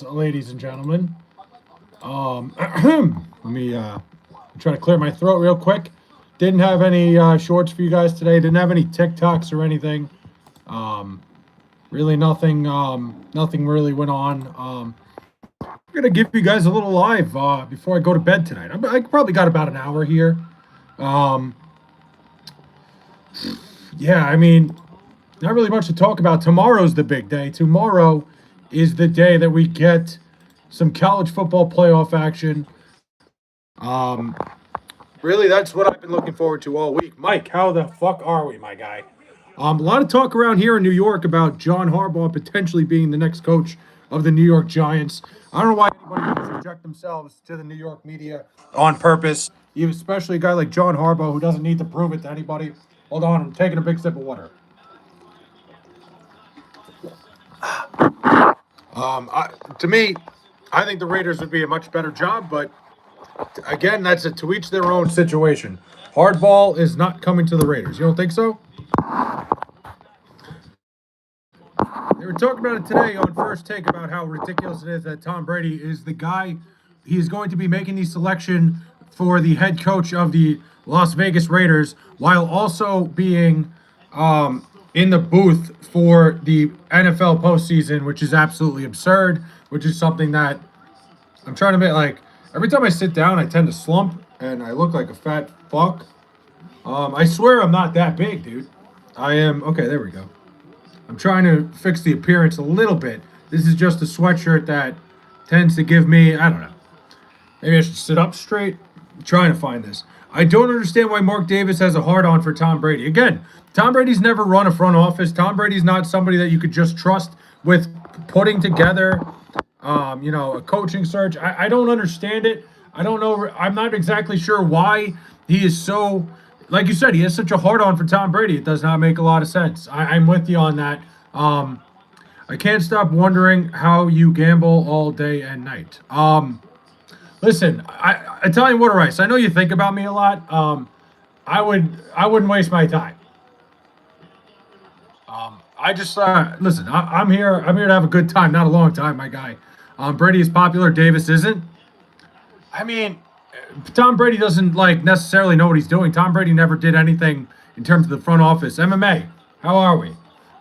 ladies and gentlemen. Let me try to clear my throat real quick. Didn't have any shorts for you guys today. Didn't have any TikToks or anything. Um, really, nothing. Nothing really went on. I'm gonna give you guys a little live before I go to bed tonight. I probably got about an hour here. Um, yeah, I mean, not really much to talk about. Tomorrow's the big day. Tomorrow is the day that we get some college football playoff action. Um, Really, that's what I've been looking forward to all week. Mike, how the fuck are we, my guy? A lot of talk around here in New York about John Harbaugh potentially being the next coach of the New York Giants. I don't know why anybody would subject themselves to the New York media on purpose, even especially a guy like John Harbaugh who doesn't need to prove it to anybody. Hold on, I'm taking a big sip of water. To me, I think the Raiders would be a much better job, but again, that's a to each their own situation. Hardball is not coming to the Raiders. You don't think so? They were talking about it today on First Take about how ridiculous it is that Tom Brady is the guy. He is going to be making the selection for the head coach of the Las Vegas Raiders while also being in the booth for the NFL postseason, which is absolutely absurd, which is something that I'm trying to make like every time I sit down, I tend to slump and I look like a fat fuck. I swear I'm not that big, dude. I am okay. There we go. I'm trying to fix the appearance a little bit. This is just a sweatshirt that tends to give me, I don't know. Maybe I should sit up straight. I'm trying to find this. I don't understand why Mark Davis has a hard on for Tom Brady. Again, Tom Brady's never run a front office. Tom Brady's not somebody that you could just trust with putting together, a coaching search. I don't understand it. I don't know. I'm not exactly sure why he is so, like you said, he has such a hard on for Tom Brady. It does not make a lot of sense. I'm with you on that. I can't stop wondering how you gamble all day and night. Listen, I tell you what, Rice. I know you think about me a lot. I wouldn't waste my time. I just listen. I'm here. I'm here to have a good time, not a long time, my guy. Brady is popular. Davis isn't. I mean, Tom Brady doesn't like necessarily know what he's doing. Tom Brady never did anything in terms of the front office. MMA. How are we?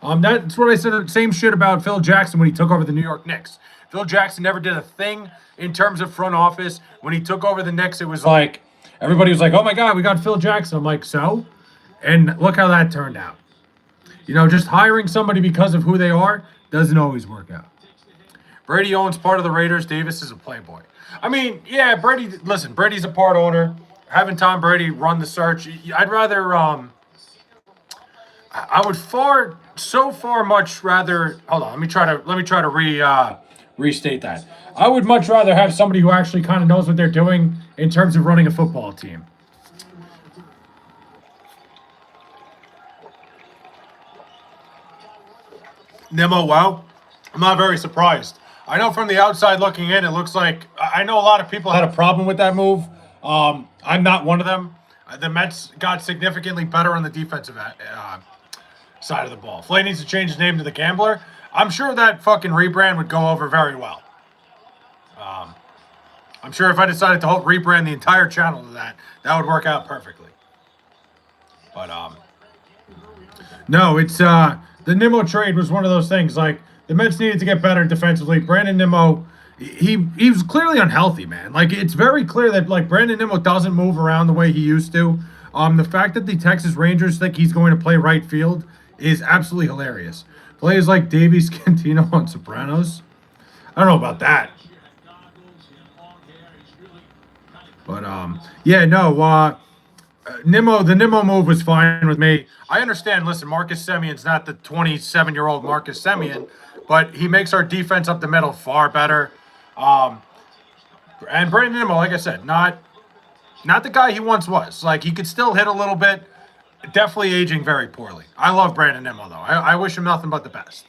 That's what I said. Same shit about Phil Jackson when he took over the New York Knicks. Phil Jackson never did a thing in terms of front office. When he took over the Knicks, it was like everybody was like, "Oh my God, we got Phil Jackson." I'm like, so, and look how that turned out. Just hiring somebody because of who they are doesn't always work out. Brady owns part of the Raiders. Davis is a playboy. I mean, yeah, Brady. Listen, Brady's a part owner. Having Tom Brady run the search, I'd rather. I would far much rather. Hold on, let me try to restate that. I would much rather have somebody who actually kind of knows what they're doing in terms of running a football team. Nemo, wow, I'm not very surprised. I know from the outside looking in, it looks like I know a lot of people had a problem with that move. I'm not one of them. The Mets got significantly better on the defensive side of the ball. Fley needs to change his name to the Gambler. I'm sure that fucking rebrand would go over very well. I'm sure if I decided to rebrand the entire channel to that would work out perfectly. But no, it's the Nimmo trade was one of those things. Like the Mets needed to get better defensively. Brandon Nimmo, he was clearly unhealthy, man. Like it's very clear that like Brandon Nimmo doesn't move around the way he used to. The fact that the Texas Rangers think he's going to play right field is absolutely hilarious. Plays like Davey Scantino on Sopranos. I don't know about that. But yeah, no, the Nimmo move was fine with me. I understand. Listen, Marcus Semien's not the 27-year-old Marcus Semien, but he makes our defense up the middle far better. Um, and Brandon Nimmo, like I said, not the guy he once was. Like he could still hit a little bit. Definitely aging very poorly. I love Brandon Nimmo though. I wish him nothing but the best.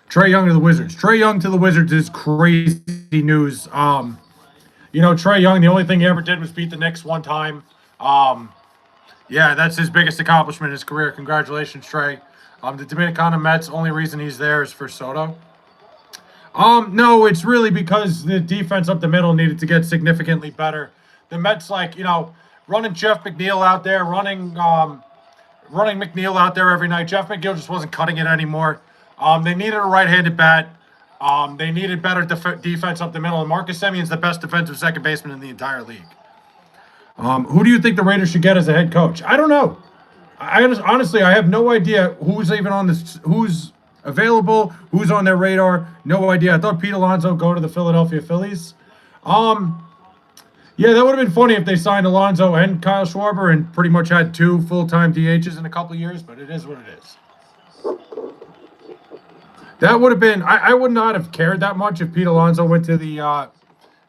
Trey Young to the Wizards. Trey Young to the Wizards is crazy news. Trey Young, the only thing he ever did was beat the Knicks one time. Yeah, that's his biggest accomplishment in his career. Congratulations, Trey. The Dominicana Mets, only reason he's there is for Soto. No, it's really because the defense up the middle needed to get significantly better. The Mets, like, running Jeff McNeil out there, running McNeil out there every night. Jeff McNeil just wasn't cutting it anymore. They needed a right-handed bat. They needed better defense up the middle. And Marcus Semion's the best defensive second baseman in the entire league. Who do you think the Raiders should get as a head coach? I don't know. Honestly, I have no idea who's even on this, who's available, who's on their radar. No idea. I thought Pete Alonso go to the Philadelphia Phillies. Yeah, that would have been funny if they signed Alonso and Kyle Schwarber and pretty much had two full-time DHs in a couple of years, but it is what it is. That would have been, I would not have cared that much if Pete Alonso went to the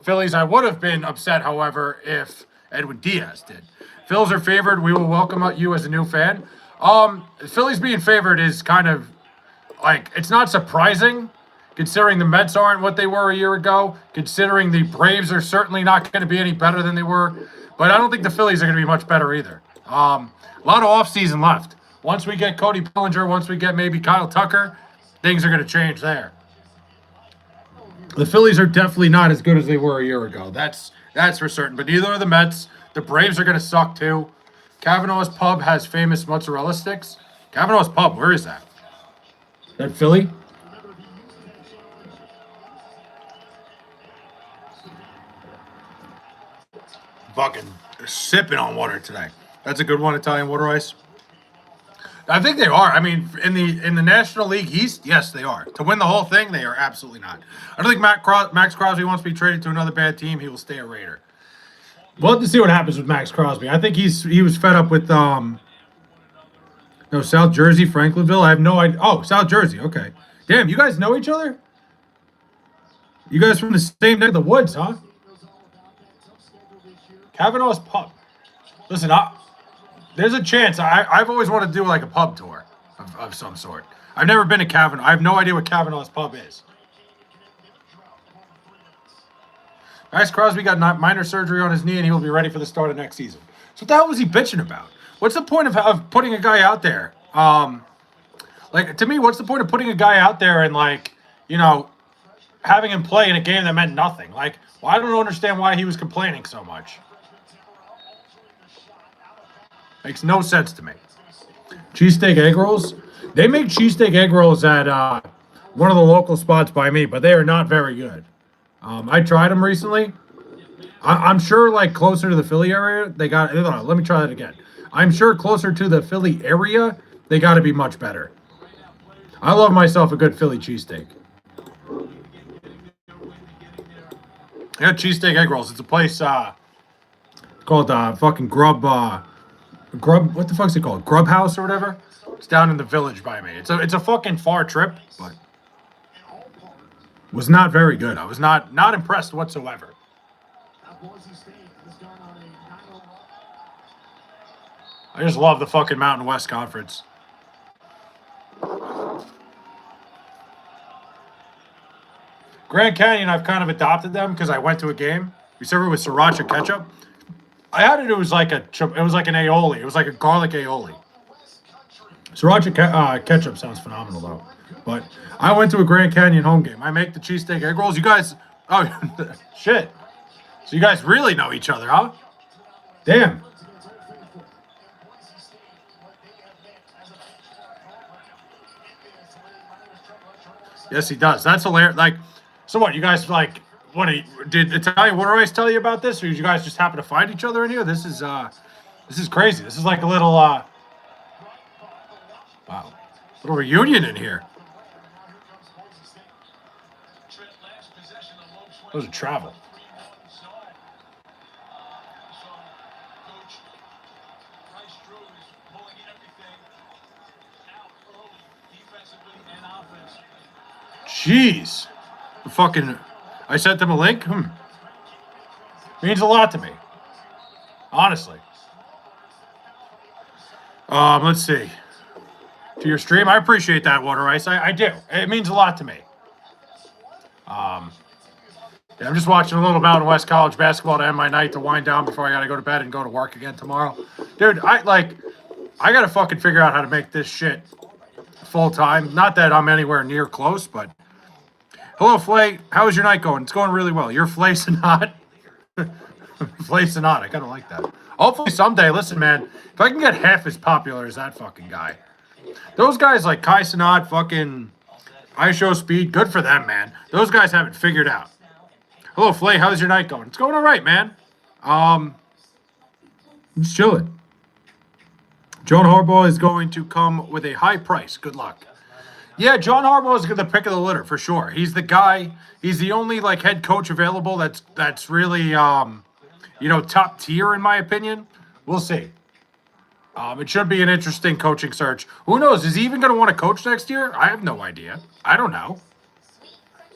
Phillies. I would have been upset, however, if Edwin Diaz did. Phils are favored. We will welcome you as a new fan. Phillies being favored is kind of like, it's not surprising considering the Mets aren't what they were a year ago, considering the Braves are certainly not going to be any better than they were. But I don't think the Phillies are going to be much better either. A lot of offseason left. Once we get Cody Bellinger, once we get maybe Kyle Tucker, things are going to change there. The Phillies are definitely not as good as they were a year ago. That's for certain. But neither are the Mets. The Braves are going to suck too. Kavanaugh's Pub has famous mozzarella sticks. Kavanaugh's Pub, where is that? That Philly? Fucking sipping on water today. That's a good one, Italian water ice. I think they are. I mean, in the National League East, yes, they are. To win the whole thing, they are absolutely not. I don't think Max Crosby wants to be traded to another bad team. He will stay a Raider. We'll have to see what happens with Max Crosby. I think he was fed up with South Jersey, Franklinville. I have no idea. Oh, South Jersey. Okay. Damn, you guys know each other? You guys from the same neck of the woods, huh? Kavanaugh's Pub. Listen, there's a chance. I've always wanted to do like a pub tour of some sort. I've never been to Kavanaugh. I have no idea what Kavanaugh's Pub is. Max Crosby got minor surgery on his knee, and he will be ready for the start of next season. So what the hell was he bitching about? What's the point of putting a guy out there? To me, what's the point of putting a guy out there and having him play in a game that meant nothing? I don't understand why he was complaining so much. Makes no sense to me. Cheesesteak egg rolls? They make cheesesteak egg rolls at one of the local spots by me, but they are not very good. I tried them recently. I'm sure, closer to the Philly area, they got. Let me try that again. I'm sure closer to the Philly area, they got to be much better. I love myself a good Philly cheesesteak. I got cheesesteak egg rolls. It's a place called fucking Grub. What the fuck's it called? Grub House or whatever. It's down in the Village by me. It's a fucking far trip, but was not very good. I was not impressed whatsoever. I just love the fucking Mountain West Conference. Grand Canyon, I've kind of adopted them because I went to a game. We served it with sriracha ketchup. I had it. It was like an aioli. It was like a garlic aioli. Sriracha ketchup sounds phenomenal though. But I went to a Grand Canyon home game. I make the cheesesteak egg rolls. You guys, shit. So you guys really know each other, huh? Damn. Yes, he does. That's hilarious. So what? You guys did Italian Water Ice tell you about this, or did you guys just happen to find each other in here? This is crazy. This is like a little little reunion in here. Those are travel. Jeez. I sent them a link. Means a lot to me. Honestly. Let's see. To your stream, I appreciate that, Water Ice. I do. It means a lot to me. Yeah, I'm just watching a little Mountain West College basketball to end my night to wind down before I gotta go to bed and go to work again tomorrow. Dude, I gotta fucking figure out how to make this shit full time. Not that I'm anywhere near close, but Hello, Fley. How is your night going? It's going really well. You're Fley Sonat. Fley Sonat. I kind of like that. Hopefully someday, listen, man, if I can get half as popular as that fucking guy. Those guys like Kai Sonat, fucking I Show Speed, good for them, man. Those guys have it figured out. Hello, Flay. How's your night going? It's going all right, man. I'm just chilling. John Harbaugh is going to come with a high price. Good luck. Yeah, John Harbaugh is the pick of the litter for sure. He's the guy. He's the only like head coach available that's really top tier in my opinion. We'll see. It should be an interesting coaching search. Who knows? Is he even going to want to coach next year? I have no idea. I don't know.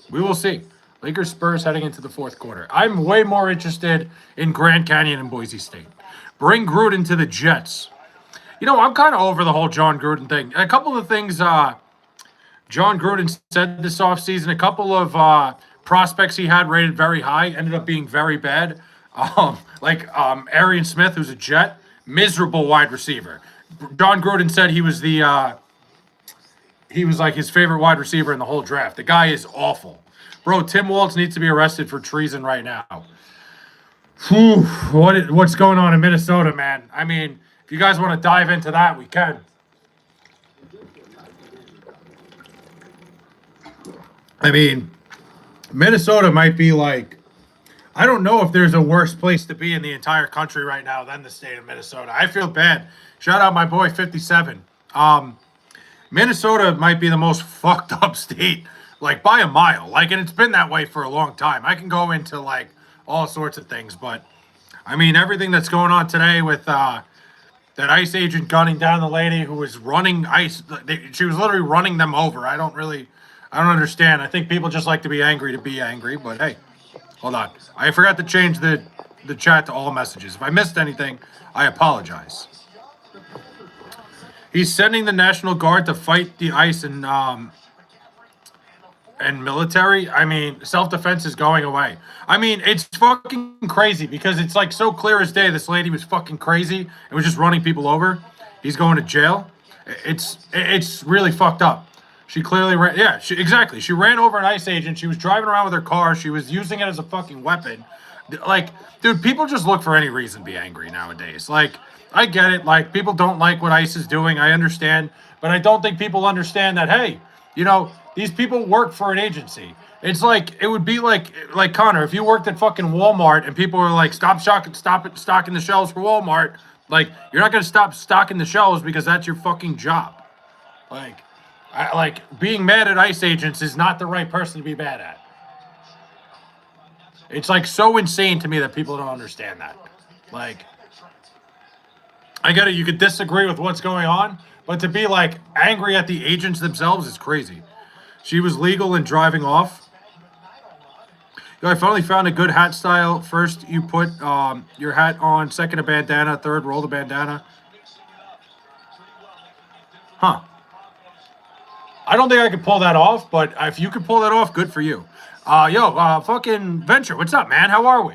We will see. Lakers Spurs heading into the fourth quarter. I'm way more interested in Grand Canyon and Boise State. Bring Gruden to the Jets. I'm kind of over the whole John Gruden thing. A couple of things John Gruden said this offseason, a couple of prospects he had rated very high ended up being very bad. Arian Smith, who's a Jet, miserable wide receiver. John Gruden said he was like his favorite wide receiver in the whole draft. The guy is awful. Bro, Tim Waltz needs to be arrested for treason right now. Whew, what's going on in Minnesota, man? I mean, if you guys want to dive into that, we can. I mean, Minnesota might be like, I don't know if there's a worse place to be in the entire country right now than the state of Minnesota. I feel bad. Shout out my boy 57. Minnesota might be the most fucked up state, like by a mile. Like, and it's been that way for a long time. I can go into like all sorts of things, but I mean everything that's going on today with that ICE agent gunning down the lady who was running ICE. She was literally running them over. I don't understand. I think people just like to be angry, but hey. Hold on. I forgot to change the chat to all messages. If I missed anything, I apologize. He's sending the National Guard to fight the ICE and military. I mean, self-defense is going away. I mean, it's fucking crazy because it's like so clear as day this lady was fucking crazy and was just running people over. He's going to jail. It's really fucked up. She clearly ran. Yeah, exactly. She ran over an ICE agent. She was driving around with her car. She was using it as a fucking weapon. Like, dude, people just look for any reason to be angry nowadays. Like, I get it. Like, people don't like what ICE is doing. I understand. But I don't think people understand that, hey, these people work for an agency. It's like, it would be like Connor, if you worked at fucking Walmart and people were like, stop stocking the shelves for Walmart. Like, you're not going to stop stocking the shelves because that's your fucking job. Like, being mad at ICE agents is not the right person to be mad at. It's like so insane to me that people don't understand that. Like, I get it. You could disagree with what's going on, but to be like angry at the agents themselves is crazy. She was legal in driving off. I finally found a good hat style. First, you put your hat on. Second, a bandana. Third, roll the bandana. Huh. I don't think I could pull that off, but if you could pull that off, good for you. Fucking Venture, what's up, man? How are we?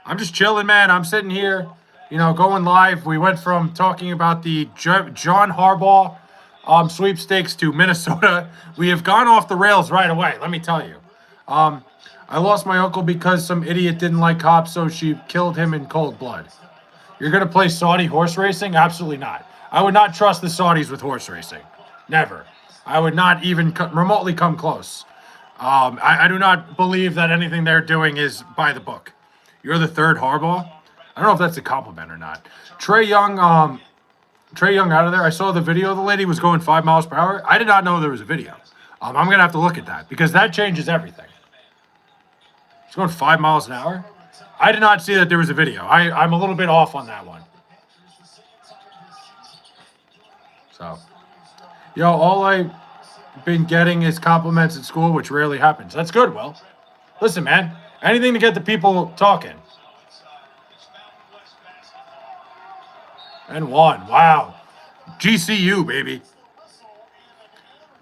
I'm just chilling, man. I'm sitting here, going live. We went from talking about the John Harbaugh sweepstakes to Minnesota. We have gone off the rails right away, let me tell you. I lost my uncle because some idiot didn't like cops, so she killed him in cold blood. You're going to play Saudi horse racing? Absolutely not. I would not trust the Saudis with horse racing. Never. I would not even remotely come close. I do not believe that anything they're doing is by the book. You're the third Harbaugh? I don't know if that's a compliment or not. Trey Young out of there. I saw the video. The lady was going 5 miles per hour. I did not know there was a video. I'm going to have to look at that because that changes everything. She's going 5 miles an hour? I did not see that there was a video. I'm a little bit off on that one. So, all I've been getting is compliments at school, which rarely happens. That's good, Will. Listen, man, anything to get the people talking. And one. Wow. GCU, baby.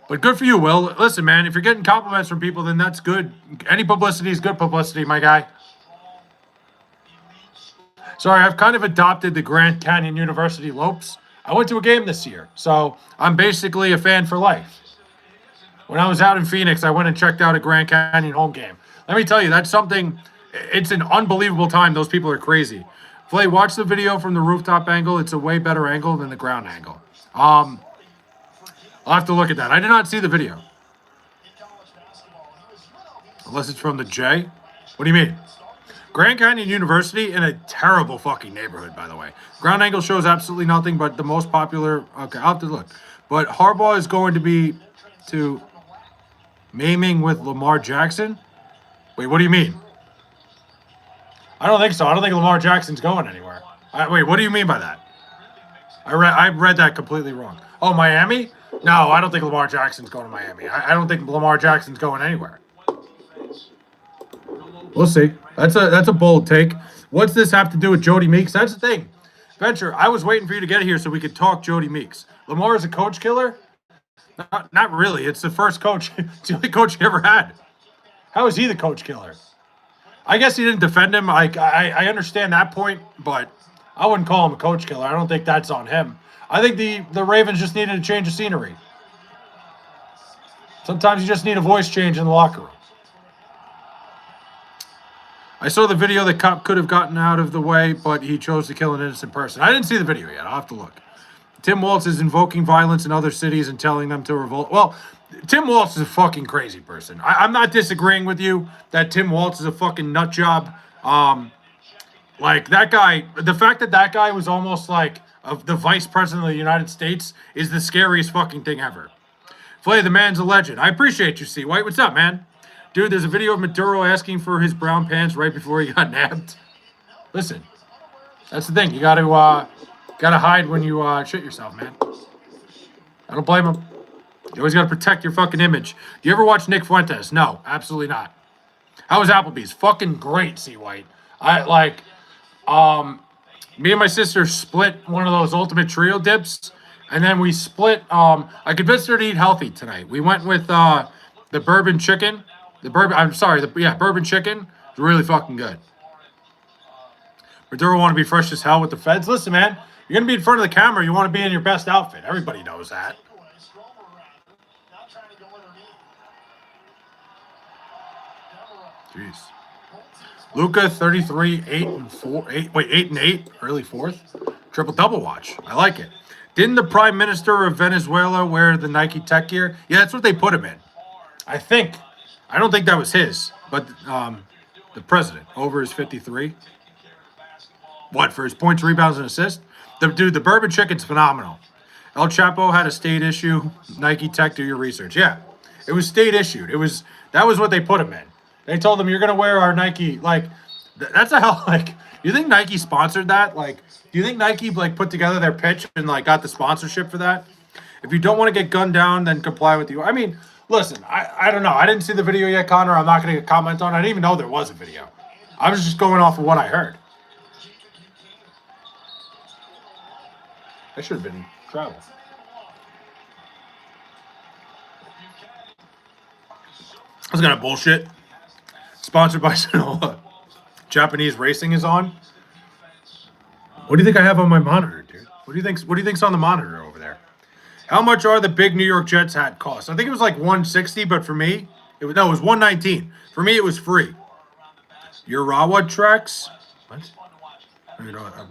But good for you, Will. Listen, man, if you're getting compliments from people, then that's good. Any publicity is good publicity, my guy. Sorry, I've kind of adopted the Grand Canyon University Lopes. I went to a game this year, so I'm basically a fan for life. When I was out in Phoenix, I went and checked out a Grand Canyon home game. Let me tell you, that's something. It's an unbelievable time. Those people are crazy. Flay, watch the video from the rooftop angle. It's a way better angle than the ground angle. I'll have to look at that. I did not see the video. Unless it's from the J. What do you mean? Grand Canyon University in a terrible fucking neighborhood, by the way. Ground angle shows absolutely nothing, but the most popular... Okay, I'll have to look. But Harbaugh is going to be to maiming with Lamar Jackson? Wait, what do you mean? I don't think so. I don't think Lamar Jackson's going anywhere. Wait, what do you mean by that? I read that completely wrong. Oh, Miami? No, I don't think Lamar Jackson's going to Miami. I don't think Lamar Jackson's going anywhere. We'll see. That's a bold take. What's this have to do with Jody Meeks? That's the thing. Venture, I was waiting for you to get here so we could talk Jody Meeks. Lamar is a coach killer? Not really. It's the first coach. It's the only coach he ever had. How is he the coach killer? I guess he didn't defend him. I understand that point, but I wouldn't call him a coach killer. I don't think that's on him. I think the Ravens just needed a change of scenery. Sometimes you just need a voice change in the locker room. I saw the video. The cop could have gotten out of the way, but he chose to kill an innocent person. I didn't see the video yet. I'll have to look. Tim Walz is invoking violence in other cities and telling them to revolt. Well, Tim Walz is a fucking crazy person. I'm not disagreeing with you that Tim Walz is a fucking nut job. Like, that guy, the fact that that guy was almost like the vice president of the United States is the scariest fucking thing ever. Flay, the man's a legend. I appreciate you, C. White. What's up, man? Dude, there's a video of Maduro asking for his brown pants right before he got nabbed. Listen, that's the thing. You gotta hide when you shit yourself, man. I don't blame him. You always gotta protect your fucking image. Do you ever watch Nick Fuentes? No, absolutely not. How was Applebee's? Fucking great, C. White. Me and my sister split one of those ultimate trio dips, and then we split. I convinced her to eat healthy tonight. We went with the bourbon chicken. Bourbon chicken. It's really fucking good. Maduro want to be fresh as hell with the feds. Listen, man, you're gonna be in front of the camera. You want to be in your best outfit. Everybody knows that. Jeez. Luka 33, 8 and 8, early fourth. Triple double watch. I like it. Didn't the Prime Minister of Venezuela wear the Nike Tech gear? Yeah, that's what they put him in. I think. I don't think that was his, but the president over his 53. What, for his points, rebounds, and assists? The bourbon chicken's phenomenal. El Chapo had a state issue. Nike Tech, do your research. Yeah, it was state issued. That was what they put him in. They told him, you're going to wear our Nike. Like, that's a hell, like, you think Nike sponsored that? Like, do you think Nike, like, put together their pitch and, like, got the sponsorship for that? If you don't want to get gunned down, then comply with you. I mean, listen, I don't know. I didn't see the video yet, Connor. I'm not going to comment on it. I didn't even know there was a video. I was just going off of what I heard. I should have been in travel. I was going to bullshit. Sponsored by Sonola. Japanese racing is on. What do you think I have on my monitor, dude? What do you think's on the monitor over there? How much are the big New York Jets hat cost? I think it was like $160, but for me, it was $119. For me, it was free. Urawa tracks? What?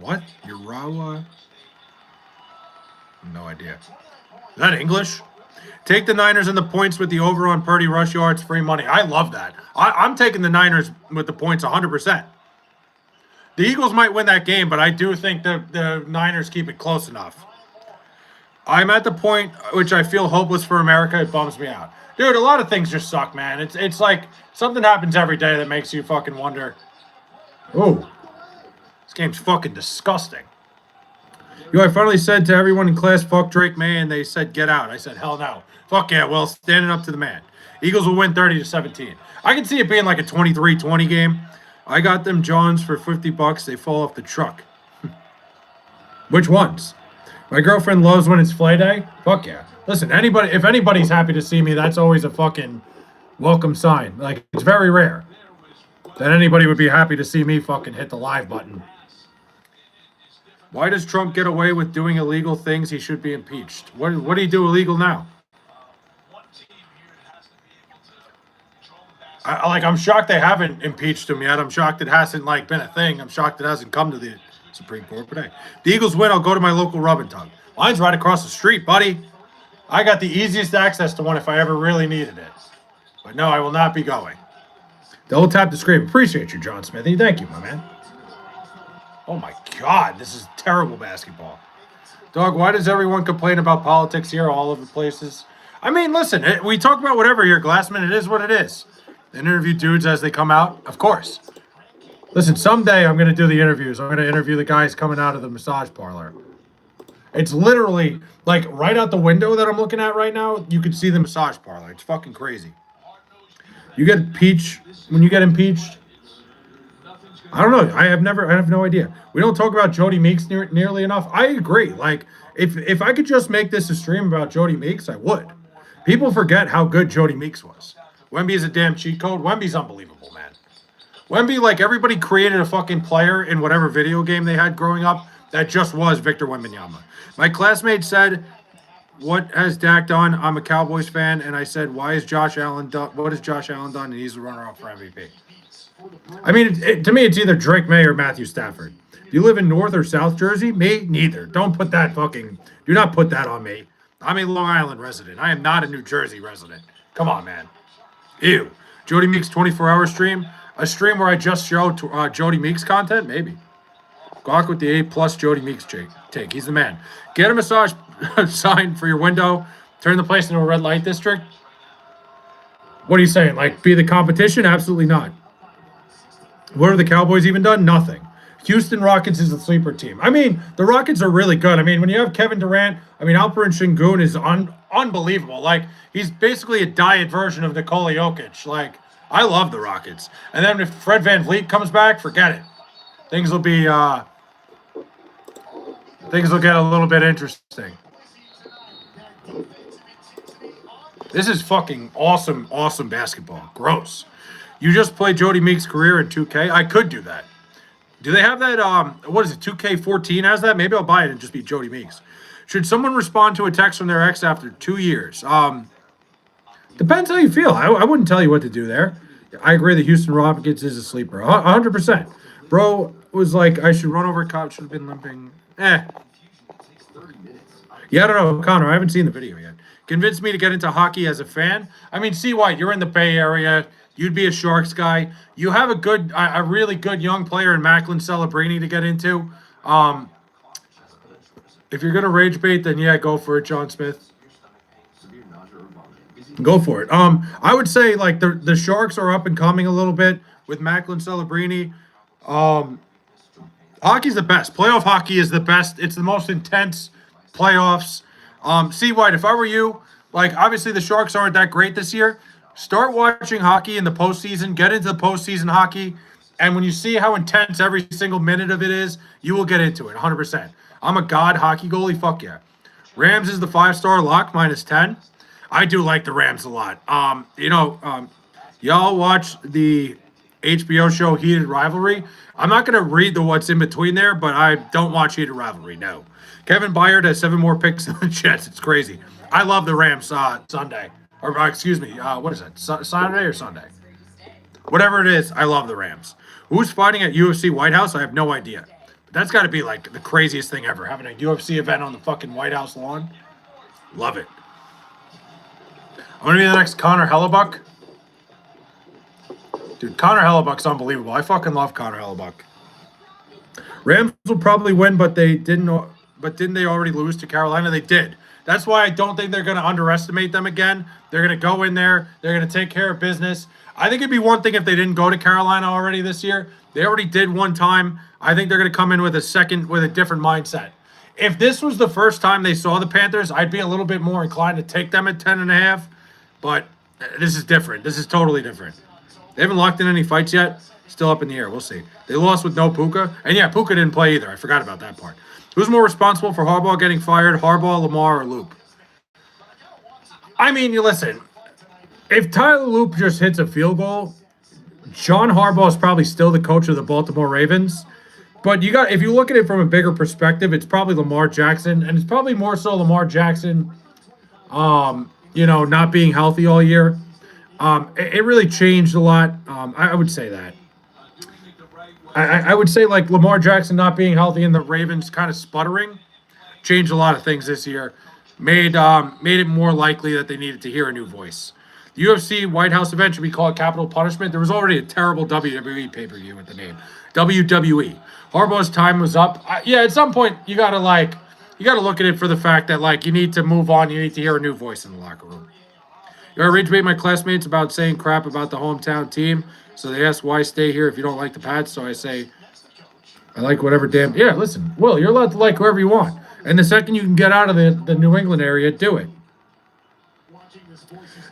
What? Urawa? No idea. Is that English? Take the Niners and the points with the over on Purdy rush yards, free money. I love that. I'm taking the Niners with the points 100%. The Eagles might win that game, but I do think the Niners keep it close enough. I'm at the point which I feel hopeless for America. It bums me out. Dude, a lot of things just suck, man. It's like something happens every day that makes you fucking wonder. Oh, this game's fucking disgusting. Yo, I finally said to everyone in class, fuck Drake May, and they said, get out. I said, hell no. Fuck yeah, well, standing up to the man. Eagles will win 30-17. I can see it being like a 23-20 game. I got them Johns for $50. They fall off the truck. Which ones? My girlfriend loves when it's Flay Day. Fuck yeah. Listen, if anybody's happy to see me, that's always a fucking welcome sign. Like, it's very rare that anybody would be happy to see me fucking hit the live button. Why does Trump get away with doing illegal things? He should be impeached. What do you do illegal now? I'm shocked they haven't impeached him yet. I'm shocked it hasn't been a thing. I'm shocked it hasn't come to the Supreme Court. But hey, the Eagles win. I'll go to my local rub and tug. Mine's right across the street, buddy. I got the easiest access to one if I ever really needed it. But no, I will not be going. Double tap the screen. Appreciate you, John Smithy. Thank you, my man. Oh my God, this is terrible basketball. Dog, why does everyone complain about politics here all over the places? I mean, listen, we talk about whatever here, Glassman. It is what it is. Interview dudes as they come out, of course. Listen, someday I'm going to do the interviews. I'm going to interview the guys coming out of the massage parlor. It's literally right out the window that I'm looking at right now. You can see the massage parlor. It's fucking crazy. You get impeached when you get impeached. I don't know. I have no idea. We don't talk about Jody Meeks nearly enough. I agree. If I could just make this a stream about Jody Meeks, I would. People forget how good Jody Meeks was. Wemby is a damn cheat code. Wemby's unbelievable, man. Wemby, everybody created a fucking player in whatever video game they had growing up that just was Victor Wembanyama. My classmate said, "What has Dak done?" I'm a Cowboys fan, and I said, "Why is Josh Allen done? What has Josh Allen done?" And he's the runner-up for MVP. I mean, to me, it's either Drake May or Matthew Stafford. Do you live in North or South Jersey? Me? Neither. Don't put that do not put that on me. I'm a Long Island resident. I am not a New Jersey resident. Come on, man. Ew. Jody Meeks 24-hour stream? A stream where I just show Jody Meeks content? Maybe. Gawk with the A+ Jody Meeks take. He's the man. Get a massage sign for your window. Turn the place into a red light district. What are you saying? Be the competition? Absolutely not. What have the Cowboys even done? Nothing. Houston Rockets is a sleeper team. I mean, the Rockets are really good. I mean, when you have Kevin Durant, Alperen Sengun is unbelievable. He's basically a diet version of Nikola Jokic. I love the Rockets. And then if Fred VanVleet comes back, forget it. Things will get a little bit interesting. This is fucking awesome basketball. Gross. You just play Jody Meeks' career in 2K? I could do that. Do they have that, what is it, 2K14 has that? Maybe I'll buy it and just be Jody Meeks. Should someone respond to a text from their ex after 2 years? Depends how you feel. I wouldn't tell you what to do there. I agree the Houston Rockets is a sleeper. 100%. Bro was like, I should run over a cop, should have been limping. Yeah, I don't know, Connor. I haven't seen the video yet. Convinced me to get into hockey as a fan. I mean, see why. You're in the Bay Area. You'd be a Sharks guy. You have a really good young player in Macklin Celebrini to get into. If you're gonna rage bait, then yeah, go for it, John Smith. Go for it. I would say the Sharks are up and coming a little bit with Macklin Celebrini. Hockey's the best. Playoff hockey is the best. It's the most intense playoffs. C. White, if I were you, obviously the Sharks aren't that great this year. Start watching hockey in the postseason. Get into the postseason hockey. And when you see how intense every single minute of it is, you will get into it 100%. I'm a god hockey goalie. Fuck yeah. Rams is the 5-star lock -10. I do like the Rams a lot. Y'all watch the HBO show Heated Rivalry. I'm not going to read the what's in between there, but I don't watch Heated Rivalry, no. Kevin Byard has 7 more picks than the Jets. It's crazy. I love the Rams Sunday. Or, excuse me, what is it? Saturday or Sunday? Whatever it is, I love the Rams. Who's fighting at UFC White House? I have no idea. But that's got to be the craziest thing ever, having a UFC event on the fucking White House lawn. Love it. I'm going to be the next Connor Hellebuck. Dude, Connor Hellebuck's unbelievable. I fucking love Connor Hellebuck. Rams will probably win, but didn't they already lose to Carolina? They did. That's why I don't think they're going to underestimate them again. They're going to go in there. They're going to take care of business. I think it'd be one thing if they didn't go to Carolina already this year. They already did one time. I think they're going to come in with a different mindset. If this was the first time they saw the Panthers, I'd be a little bit more inclined to take them at 10.5. But this is different. This is totally different. They haven't locked in any fights yet. Still up in the air. We'll see. They lost with no Puka. And yeah, Puka didn't play either. I forgot about that part. Who's more responsible for Harbaugh getting fired, Harbaugh, Lamar, or Loop? I mean, you listen. If Tyler Loop just hits a field goal, John Harbaugh is probably still the coach of the Baltimore Ravens. But if you look at it from a bigger perspective, it's probably Lamar Jackson, and it's probably more so Lamar Jackson, not being healthy all year. It really changed a lot. I would say that. I would say like Lamar Jackson not being healthy and the Ravens kind of sputtering changed a lot of things this year. Made it more likely that they needed to hear a new voice. The UFC White House event should be called Capital Punishment. There was already a terrible WWE pay per view with the name WWE. Harbaugh's time was up. Yeah, at some point you gotta look at it for the fact that like you need to move on. You need to hear a new voice in the locker room. I rage debate my classmates about saying crap about the hometown team. So they ask why stay here if you don't like the Pats. So I say I like whatever damn. Yeah, listen, Will, you're allowed to like whoever you want. And the second you can get out of the New England area, do it.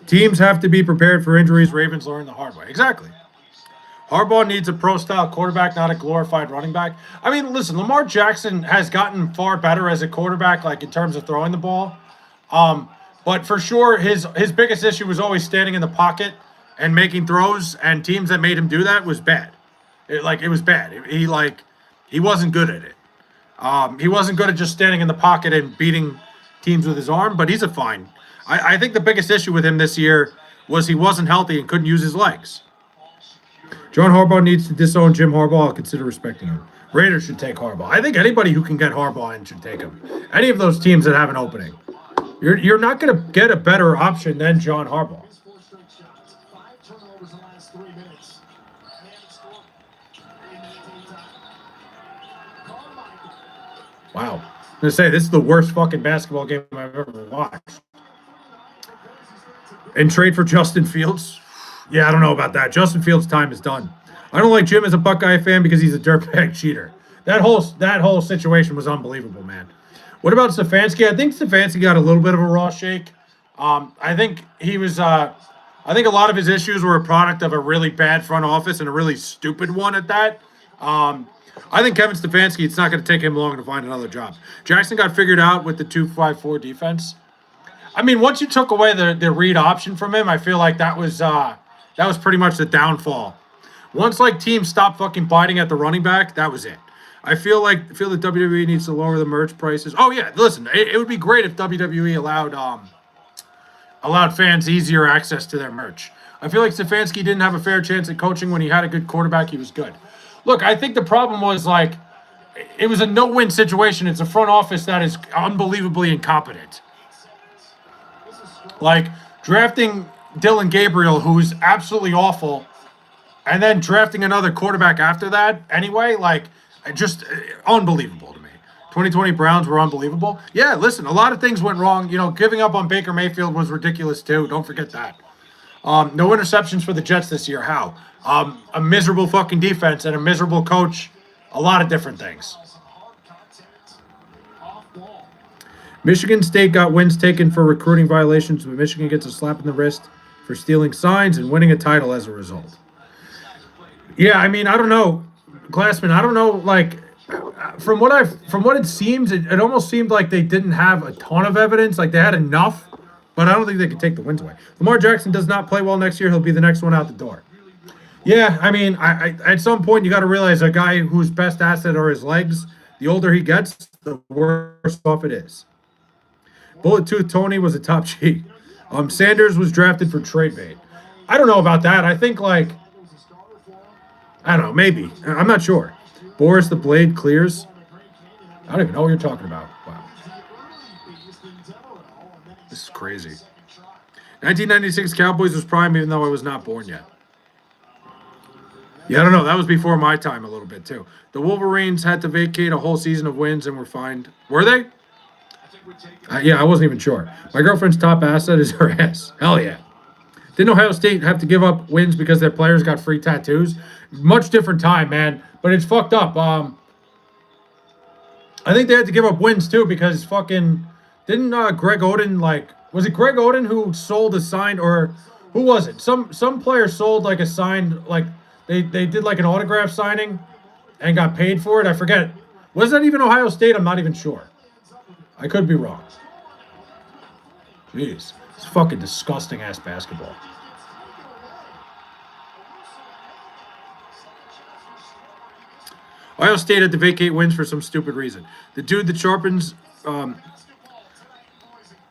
Teams have to be prepared for injuries. Ravens learn the hard way. Exactly. Harbaugh needs a pro-style quarterback, not a glorified running back. I mean, listen, Lamar Jackson has gotten far better as a quarterback, like in terms of throwing the ball. But for sure, his biggest issue was always standing in the pocket and making throws, and teams that made him do that was bad. It was bad. He wasn't good at it. He wasn't good at just standing in the pocket and beating teams with his arm, but he's a fine. I think the biggest issue with him this year was he wasn't healthy and couldn't use his legs. John Harbaugh needs to disown Jim Harbaugh. I'll consider respecting him. Raiders should take Harbaugh. I think anybody who can get Harbaugh in should take him. Any of those teams that have an opening. You're not going to get a better option than John Harbaugh. Wow. I'm going to say, this is the worst fucking basketball game I've ever watched. And trade for Justin Fields? Yeah, I don't know about that. Justin Fields' time is done. I don't like Jim as a Buckeye fan because he's a dirtbag cheater. That whole situation was unbelievable, man. What about Stefanski? I think Stefanski got a little bit of a raw shake. I think he was. I think a lot of his issues were a product of a really bad front office and a really stupid one at that. I think Kevin Stefanski, it's not going to take him long to find another job. Jackson got figured out with the 2-5-4 defense. I mean, once you took away the read option from him, I feel like that was pretty much the downfall. Once like teams stopped fucking biting at the running back, that was it. I feel that WWE needs to lower the merch prices. Oh yeah, listen, it would be great if WWE allowed fans easier access to their merch. I feel like Stefanski didn't have a fair chance at coaching. When he had a good quarterback, he was good. Look, I think the problem was like it was a no-win situation. It's a front office that is unbelievably incompetent. Like drafting Dylan Gabriel, who's absolutely awful, and then drafting another quarterback after that anyway, like just unbelievable to me. 2020 Browns were unbelievable. Yeah, listen, a lot of things went wrong. You know, giving up on Baker Mayfield was ridiculous too. Don't forget that. No interceptions for the Jets this year. How? A miserable fucking defense and a miserable coach. A lot of different things. Michigan State got wins taken for recruiting violations, but Michigan gets a slap in the wrist for stealing signs and winning a title as a result. Yeah, I mean, I don't know, Glassman. I don't know. Like, from what it seems, it almost seemed like they didn't have a ton of evidence. Like they had enough, but I don't think they could take the wins away. Lamar Jackson does not play well next year. He'll be the next one out the door. Yeah, I mean, I at some point you got to realize a guy whose best asset are his legs. The older he gets, the worse off it is. Bullet Tooth Tony was a top G. Sanders was drafted for trade bait. I don't know about that. I think I don't know, maybe. I'm not sure. Boris the Blade clears. I don't even know what you're talking about. Wow. This is crazy. 1996 Cowboys was prime even though I was not born yet. Yeah, I don't know. That was before my time a little bit too. The Wolverines had to vacate a whole season of wins and were fined. Were they? Yeah, I wasn't even sure. My girlfriend's top asset is her ass. Hell yeah. Didn't Ohio State have to give up wins because their players got free tattoos? Much different time, man. But it's fucked up. I think they had to give up wins, too, because fucking... Didn't Greg Oden, Was it Greg Oden who sold a signed... Or who was it? Some player sold, a signed... They did, an autograph signing and got paid for it. I forget. Was that even Ohio State? I'm not even sure. I could be wrong. Jeez. It's fucking disgusting-ass basketball. Ohio State had to vacate wins for some stupid reason. The dude that sharpens...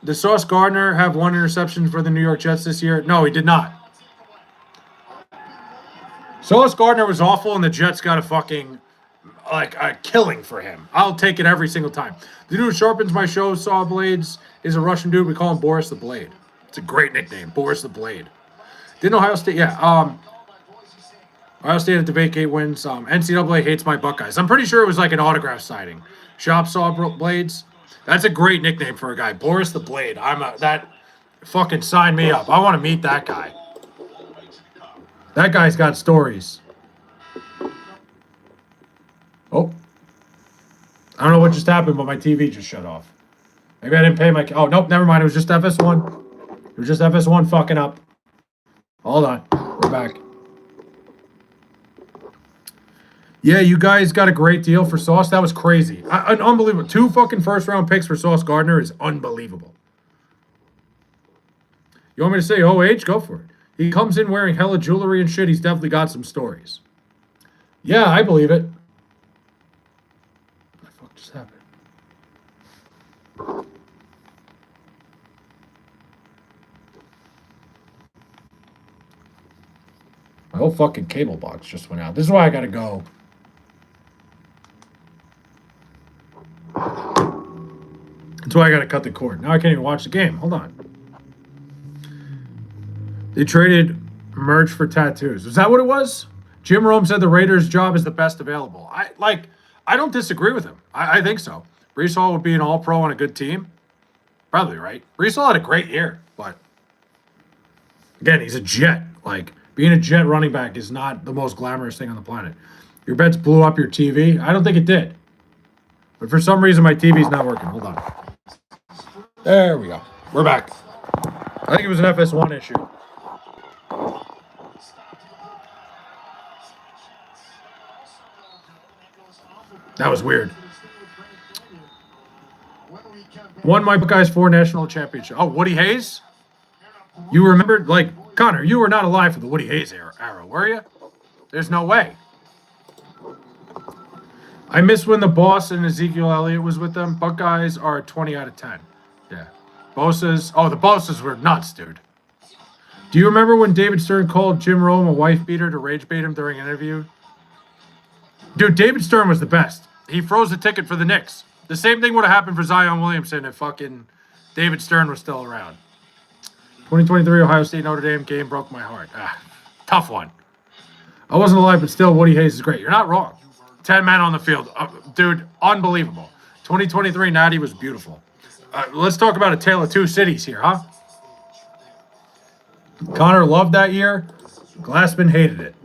did Sauce Gardner have one interception for the New York Jets this year? No, he did not. Sauce Gardner was awful, and the Jets got a fucking like a killing for him. I'll take it every single time. The dude who sharpens my show, Saw Blades, is a Russian dude. We call him Boris the Blade. It's a great nickname, Boris the Blade. Didn't Ohio State? Yeah. Ohio State at the vacate wins. NCAA hates my Buckeyes. I'm pretty sure it was like an autograph signing. Shop Saw Blades. That's a great nickname for a guy, Boris the Blade. That fucking sign me up. I want to meet that guy. That guy's got stories. Oh. I don't know what just happened, but my TV just shut off. Maybe I didn't pay my... Oh, nope, never mind. It was just FS1. It was just FS1 fucking up. Hold on. We're back. Yeah, you guys got a great deal for Sauce. That was crazy. Unbelievable. 2 fucking first-round picks for Sauce Gardner is unbelievable. You want me to say OH? Go for it. He comes in wearing hella jewelry and shit. He's definitely got some stories. Yeah, I believe it. What the fuck just happened? My whole fucking cable box just went out. This is why I gotta go. That's why I gotta cut the cord. Now I can't even watch the game. Hold on. They traded merch for tattoos. Is that what it was? Jim Rome said the Raiders' job is the best available. I don't disagree with him. I think so. Breece Hall would be an all-pro on a good team. Probably right. Breece Hall had a great year, but again, he's a Jet. Like, being a Jet running back is not the most glamorous thing on the planet. Your bets blew up your TV. I don't think it did. But for some reason, my TV's not working. Hold on. There we go. We're back. I think it was an FS1 issue. That was weird. Won my Buckeyes 4 national championship. Oh, Woody Hayes? You remember, like, Connor, you were not alive for the Woody Hayes era, were you? There's no way. I miss when the boss and Ezekiel Elliott was with them. Buckeyes are 20 out of 10. Yeah. Bosa's. Oh, the Bosas were nuts, dude. Do you remember when David Stern called Jim Rome a wife beater to rage bait him during an interview? Dude, David Stern was the best. He froze the ticket for the Knicks. The same thing would have happened for Zion Williamson if fucking David Stern was still around. 2023 Ohio State Notre Dame game broke my heart. Tough one. I wasn't alive, but still, Woody Hayes is great. You're not wrong. 10 men on the field. Dude, unbelievable. 2023 Natty was beautiful. Let's talk about a tale of 2 cities here, huh? Connor loved that year. Glassman hated it.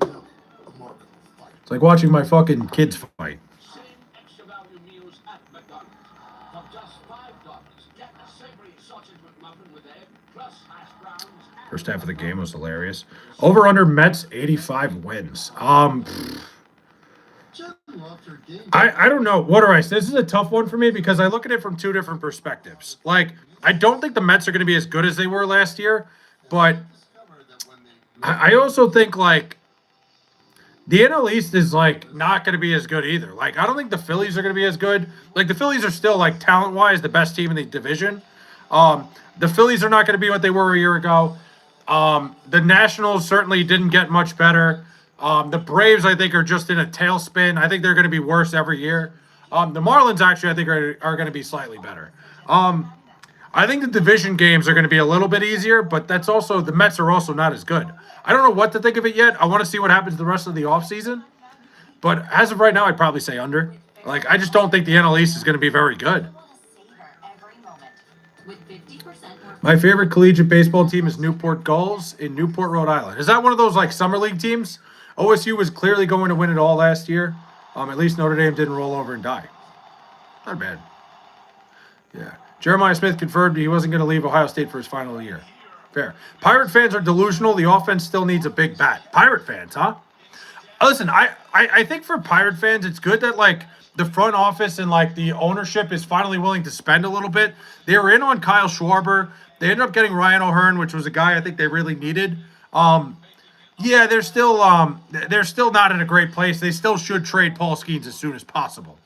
It's like watching my fucking kids fight. First half of the game was hilarious. Over under Mets 85 wins. I don't know. What do I say? This is a tough one for me because I look at it from 2 different perspectives. Like, I don't think the Mets are going to be as good as they were last year, but I also think, like, the NL East is, like, not going to be as good either. Like, I don't think the Phillies are going to be as good. Like, the Phillies are still, like, talent-wise the best team in the division. The Phillies are not going to be what they were a year ago. The Nationals certainly didn't get much better. The Braves, I think, are just in a tailspin. I think they're going to be worse every year. The Marlins, actually, I think, are going to be slightly better. I think the division games are going to be a little bit easier, but that's also, the Mets are also not as good. I don't know what to think of it yet. I want to see what happens the rest of the offseason. But as of right now, I'd probably say under. Like, I just don't think the NL East is going to be very good. My favorite collegiate baseball team is Newport Gulls in Newport, Rhode Island. Is that one of those, like, summer league teams? OSU was clearly going to win it all last year. At least Notre Dame didn't roll over and die. Not bad. Yeah. Jeremiah Smith confirmed he wasn't going to leave Ohio State for his final year. Fair. Pirate fans are delusional. The offense still needs a big bat. Pirate fans, huh? Listen, I think for Pirate fans, it's good that, like, the front office and, like, the ownership is finally willing to spend a little bit. They were in on Kyle Schwarber. They ended up getting Ryan O'Hearn, which was a guy I think they really needed. Yeah, they're still not in a great place. They still should trade Paul Skeens as soon as possible.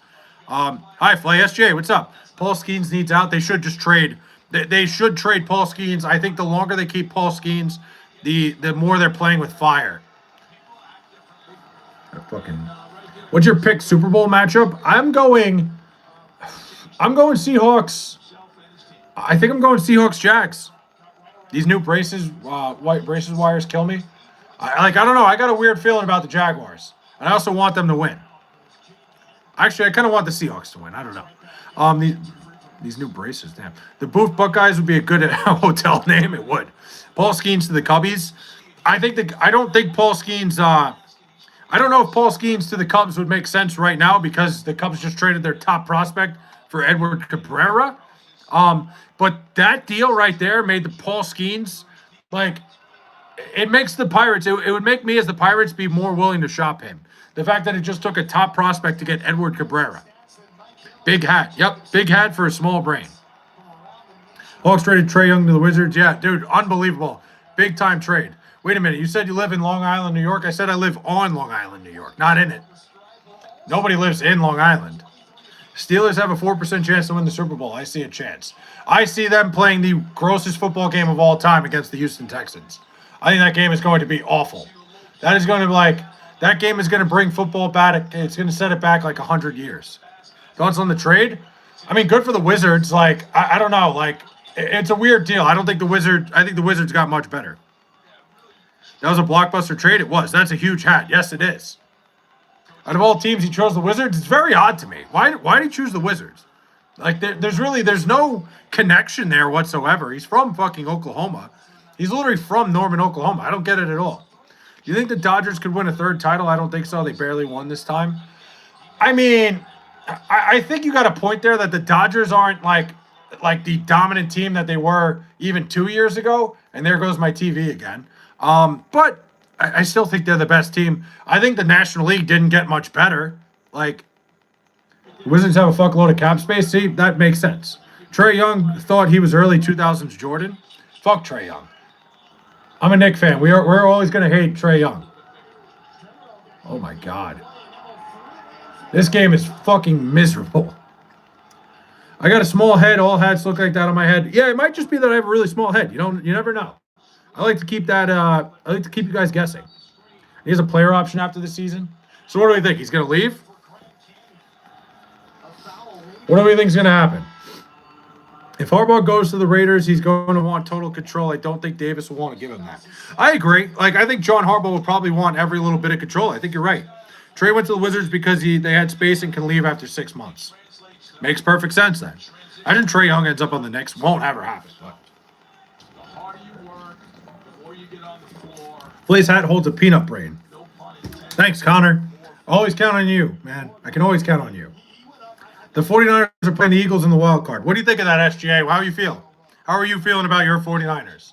Hi, Fley SJ, what's up? Paul Skeens needs out. They should just trade. They should trade Paul Skeens. I think the longer they keep Paul Skeens, the more they're playing with fire. fucking. What's your pick Super Bowl matchup? I'm going Seahawks. I think I'm going Seahawks Jags. These new braces, white braces wires kill me. I don't know. I got a weird feeling about the Jaguars, and I also want them to win. Actually, I kind of want the Seahawks to win. I don't know. These new braces, damn. The Booth Buckeyes would be a good hotel name. It would. Paul Skeens to the Cubbies. I don't think Paul Skeens. I don't know if Paul Skeens to the Cubs would make sense right now because the Cubs just traded their top prospect for Edward Cabrera. But that deal right there made the Paul Skeens like. It makes the Pirates. It would make me as the Pirates be more willing to shop him. The fact that it just took a top prospect to get Edward Cabrera. Big hat. Yep, big hat for a small brain. Hawks traded Trae Young to the Wizards. Yeah, dude, unbelievable. Big time trade. Wait a minute. You said you live in Long Island, New York. I said I live on Long Island, New York, not in it. Nobody lives in Long Island. Steelers have a 4% chance to win the Super Bowl. I see a chance. I see them playing the grossest football game of all time against the Houston Texans. I think that game is going to be awful. That is going to that game is going to bring football back. It's going to set it back like 100 years. Thoughts on the trade? I mean, good for the Wizards. I don't know. It's a weird deal. I think the Wizards got much better. That was a blockbuster trade. It was. That's a huge hat. Yes, it is. Out of all teams, he chose the Wizards. It's very odd to me. Why did he choose the Wizards? There's no connection there whatsoever. He's from fucking Oklahoma. He's literally from Norman, Oklahoma. I don't get it at all. Do you think the Dodgers could win a third title? I don't think so. They barely won this time. I mean, I think you got a point there that the Dodgers aren't like the dominant team that they were even 2 years ago. And there goes my TV again. But I still think they're the best team. I think the National League didn't get much better. The Wizards have a fuckload of cap space. See, that makes sense. Trae Young thought he was early 2000s Jordan. Fuck Trae Young. I'm a Knicks fan. We're always going to hate Trae Young. Oh, my God. This game is fucking miserable. I got a small head. All hats look like that on my head. Yeah, it might just be that I have a really small head. You never know. I like to keep that. I like to keep you guys guessing. He has a player option after the season. So what do we think? He's going to leave? What do we think is going to happen? If Harbaugh goes to the Raiders, he's going to want total control. I don't think Davis will want to give him that. I agree. I think John Harbaugh will probably want every little bit of control. I think you're right. Trae went to the Wizards because they had space and can leave after 6 months. Makes perfect sense then. I think Trae Young ends up on the Knicks. Won't ever happen. But. Fley's hat holds a peanut brain. Thanks, Connor. Always count on you, man. I can always count on you. The 49ers are playing the Eagles in the wild card. What do you think of that, SGA? How do you feel? How are you feeling about your 49ers?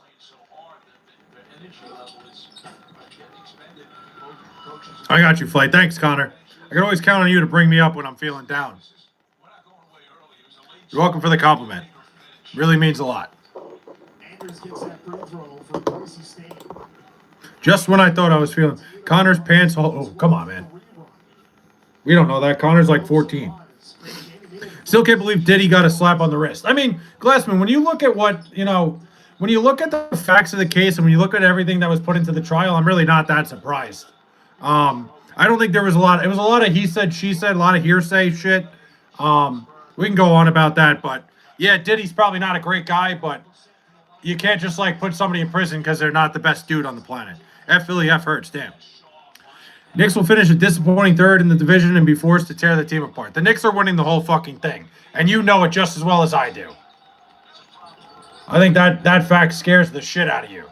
I got you, Flay. Thanks, Connor. I can always count on you to bring me up when I'm feeling down. You're welcome for the compliment. Really means a lot. Just when I thought I was feeling... Connor's pants... Oh, come on, man. We don't know that. Connor's like 14. Still can't believe Diddy got a slap on the wrist. I mean, Glassman, when you look at when you look at the facts of the case and when you look at everything that was put into the trial, I'm really not that surprised. I don't think there was a lot. It was a lot of he said, she said, a lot of hearsay shit. We can go on about that, but yeah, Diddy's probably not a great guy, but you can't just put somebody in prison because they're not the best dude on the planet. F Philly, F Hurts, damn. Knicks will finish a disappointing third in the division and be forced to tear the team apart. The Knicks are winning the whole fucking thing, and you know it just as well as I do. I think that fact scares the shit out of you.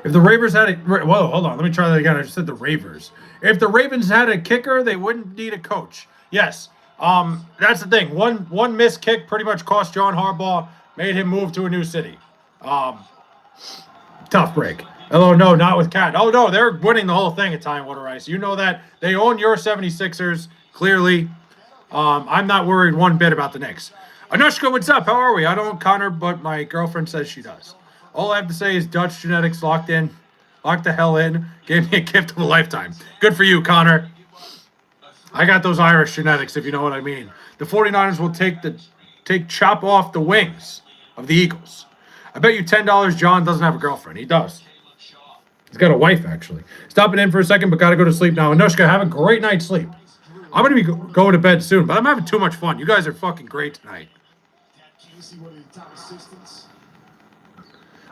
If the Ravens had a... Whoa, hold on. Let me try that again. I just said the Ravens. If the Ravens had a kicker, they wouldn't need a coach. Yes. That's the thing. One missed kick pretty much cost John Harbaugh, made him move to a new city. Tough break. Hello, no, not with Cat. Oh, no, they're winning the whole thing at Time Water Ice. You know that. They own your 76ers, clearly. I'm not worried one bit about the Knicks. Anushka, what's up? How are we? I don't, Connor, but my girlfriend says she does. All I have to say is Dutch genetics locked in. Locked the hell in. Gave me a gift of a lifetime. Good for you, Connor. I got those Irish genetics, if you know what I mean. The 49ers will take chop off the wings of the Eagles. I bet you $10 John doesn't have a girlfriend. He does. He's got a wife, actually. Stopping in for a second, but got to go to sleep now. Anushka, have a great night's sleep. I'm going to be going to bed soon, but I'm having too much fun. You guys are fucking great tonight.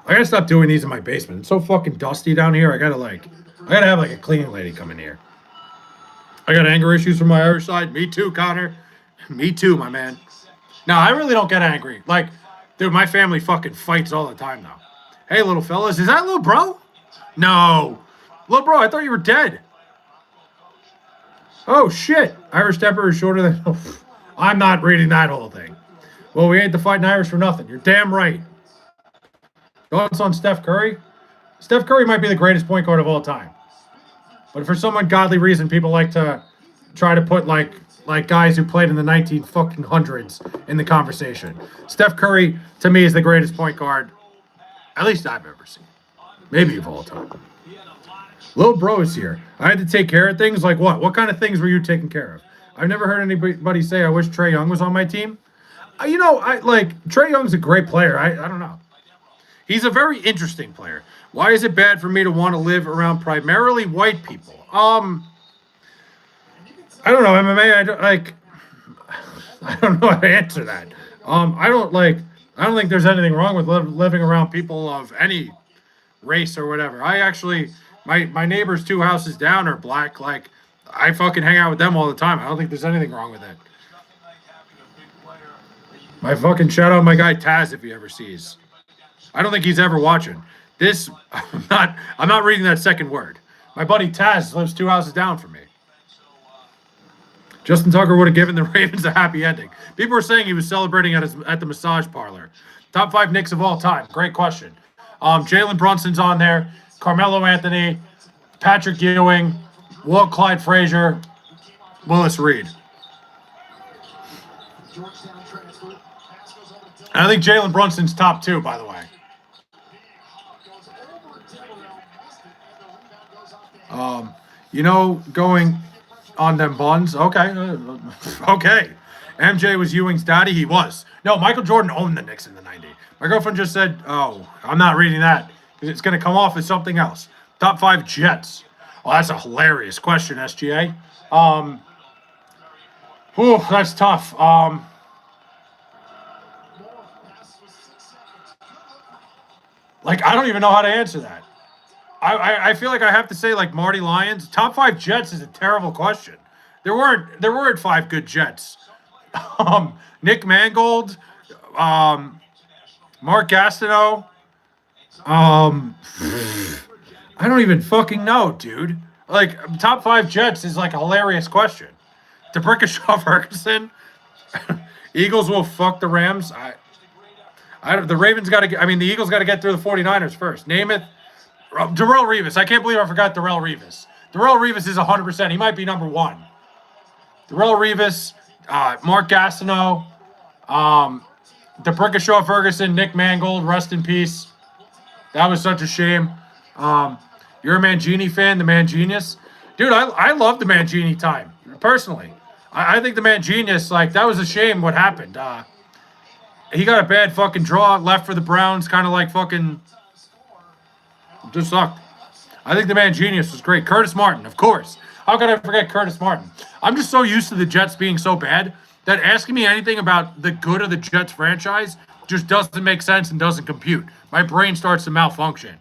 I got to stop doing these in my basement. It's so fucking dusty down here. I got to have like a cleaning lady come in here. I got anger issues from my Irish side. Me too, Connor. Me too, my man. No, I really don't get angry. Like, dude, my family fucking fights all the time now. Hey, little fellas. Is that little bro? No. Little bro, I thought you were dead. Oh, shit. Irish temper is shorter than... Oh, I'm not reading that whole thing. Well, we ain't the fighting Irish for nothing. You're damn right. Thoughts on Steph Curry? Steph Curry might be the greatest point guard of all time. But for some ungodly reason, people like to try to put, like guys who played in the 1900s in the conversation. Steph Curry, to me, is the greatest point guard, at least I've ever seen. Maybe of all time. Little bro is here. I had to take care of things. Like what? What kind of things were you taking care of? I've never heard anybody say, I wish Trae Young was on my team. Trae Young's a great player. I don't know. He's a very interesting player. Why is it bad for me to want to live around primarily white people? I don't know, MMA. I don't know how to answer that. I don't think there's anything wrong with living around people of any race or whatever. I actually, my neighbors 2 houses down are black. Like, I fucking hang out with them all the time. I don't think there's anything wrong with it. My fucking shout out my guy Taz if he ever sees. I don't think he's ever watching. This, I'm not reading that second word. My buddy Taz lives 2 houses down from me. Justin Tucker would have given the Ravens a happy ending. People were saying he was celebrating at the massage parlor. Top 5 Knicks of all time. Great question. Jalen Brunson's on there. Carmelo Anthony, Patrick Ewing, Walt Clyde Frazier, Willis Reed. I think Jalen Brunson's top 2, by the way. Going on them buns. Okay. Okay. MJ was Ewing's daddy. He was. No, Michael Jordan owned the Knicks in the 90s. My girlfriend just said, oh, I'm not reading that because it's going to come off as something else. Top 5 Jets. Oh, that's a hilarious question, SGA. That's tough. I don't even know how to answer that. I feel like I have to say like Marty Lyons. Top 5 Jets is a terrible question. There weren't 5 good Jets. Nick Mangold, Mark Gastineau. I don't even fucking know, dude. Like, top 5 Jets is like a hilarious question. DeBrickashaw Ferguson. Eagles will fuck the Rams. The Ravens got to get. The Eagles got to get through the 49ers first. Namath. Darrelle Revis. I can't believe I forgot Darrelle Revis. Darrelle Revis is 100%. He might be number 1. Darrelle Revis, Mark Gastineau, DeBrickashaw Ferguson, Nick Mangold, rest in peace. That was such a shame. You're a Mangini fan, the Mangenius? Dude, I love the Mangini time, personally. I think the Mangenius, that was a shame what happened. He got a bad fucking draw, left for the Browns, kind of fucking... just sucked. I think the Mangenius was great. Curtis Martin, of course. How could I forget Curtis Martin? I'm just so used to the Jets being so bad that asking me anything about the good of the Jets franchise just doesn't make sense and doesn't compute. My brain starts to malfunction.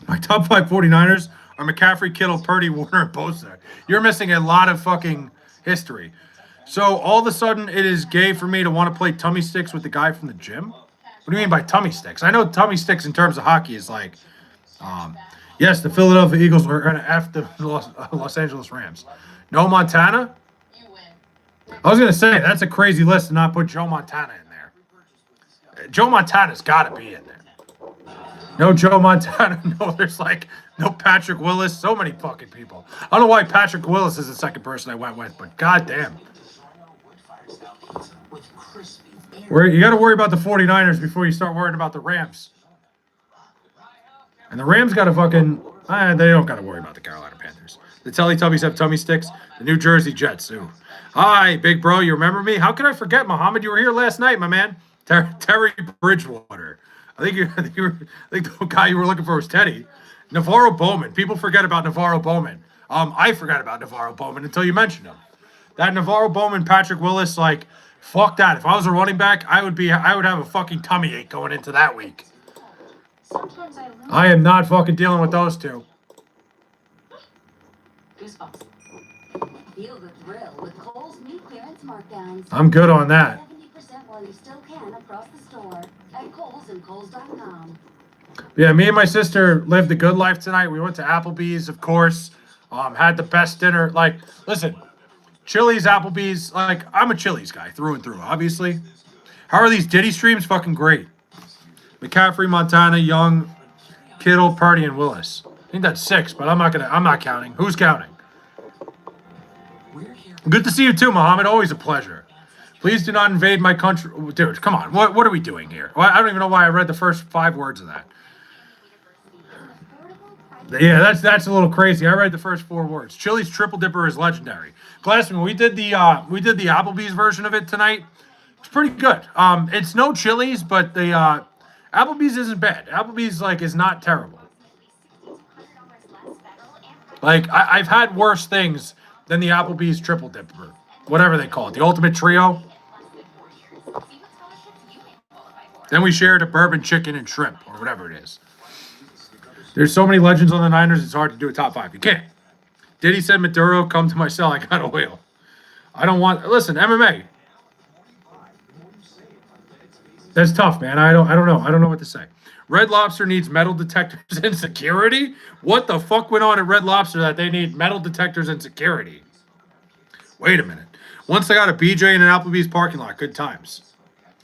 My top 5 49ers are McCaffrey, Kittle, Purdy, Warner, and Bosa. You're missing a lot of fucking history. So all of a sudden it is gay for me to want to play tummy sticks with the guy from the gym? What do you mean by tummy sticks? I know tummy sticks in terms of hockey is yes, the Philadelphia Eagles are going to F the Los Angeles Rams. No Montana? I was going to say, that's a crazy list to not put Joe Montana in there. Joe Montana's got to be in there. No Joe Montana. No, there's no Patrick Willis. So many fucking people. I don't know why Patrick Willis is the second person I went with, but goddamn. You got to worry about the 49ers before you start worrying about the Rams. And the Rams got to fucking... they don't got to worry about the Carolina Panthers. The Teletubbies have tummy sticks. The New Jersey Jets. Ooh. Hi, big bro. You remember me? How could I forget, Muhammad? You were here last night, my man. Terry Bridgewater. I think the guy you were looking for was Teddy. Navarro Bowman. People forget about Navarro Bowman. I forgot about Navarro Bowman until you mentioned him. That Navarro Bowman, Patrick Willis, like, fuck that. If I was a running back, I would have a fucking tummy ache going into that week. I am not fucking dealing with those two. Feel the thrill with Kohl's meat clearance markdowns. I'm good on that. 70% while you still can across the store at Kohl's and Kohl's.com. Yeah, me and my sister lived the good life tonight. We went to Applebee's, of course. Had the best dinner. Like, listen, Chili's, Applebee's. Like, I'm a Chili's guy through and through, obviously. How are these Diddy streams? Fucking great. McCaffrey, Montana, Young, Kittle, Purdy, and Willis. I think that's 6, but I'm not counting. Who's counting? Good to see you too, Muhammad. Always a pleasure. Please do not invade my country. Dude, come on. What are we doing here? I don't even know why I read the first 5 words of that. Yeah, that's a little crazy. I read the first 4 words. Chili's Triple Dipper is legendary. Glassman, we did the Applebee's version of it tonight. It's pretty good. It's no Chili's, but the Applebee's isn't bad. Applebee's is not terrible. Like I've had worse things than the Applebee's Triple Dipper, whatever they call it, the Ultimate Trio. Then we shared a bourbon chicken and shrimp, or whatever it is. There's so many legends on the Niners, it's hard to do a top 5. You can't. Diddy said, Maduro, come to my cell, I got oil. Listen, MMA. That's tough, man. I don't know. I don't know what to say. Red Lobster needs metal detectors and security? What the fuck went on at Red Lobster that they need metal detectors and security? Wait a minute. Once I got a BJ in an Applebee's parking lot, good times.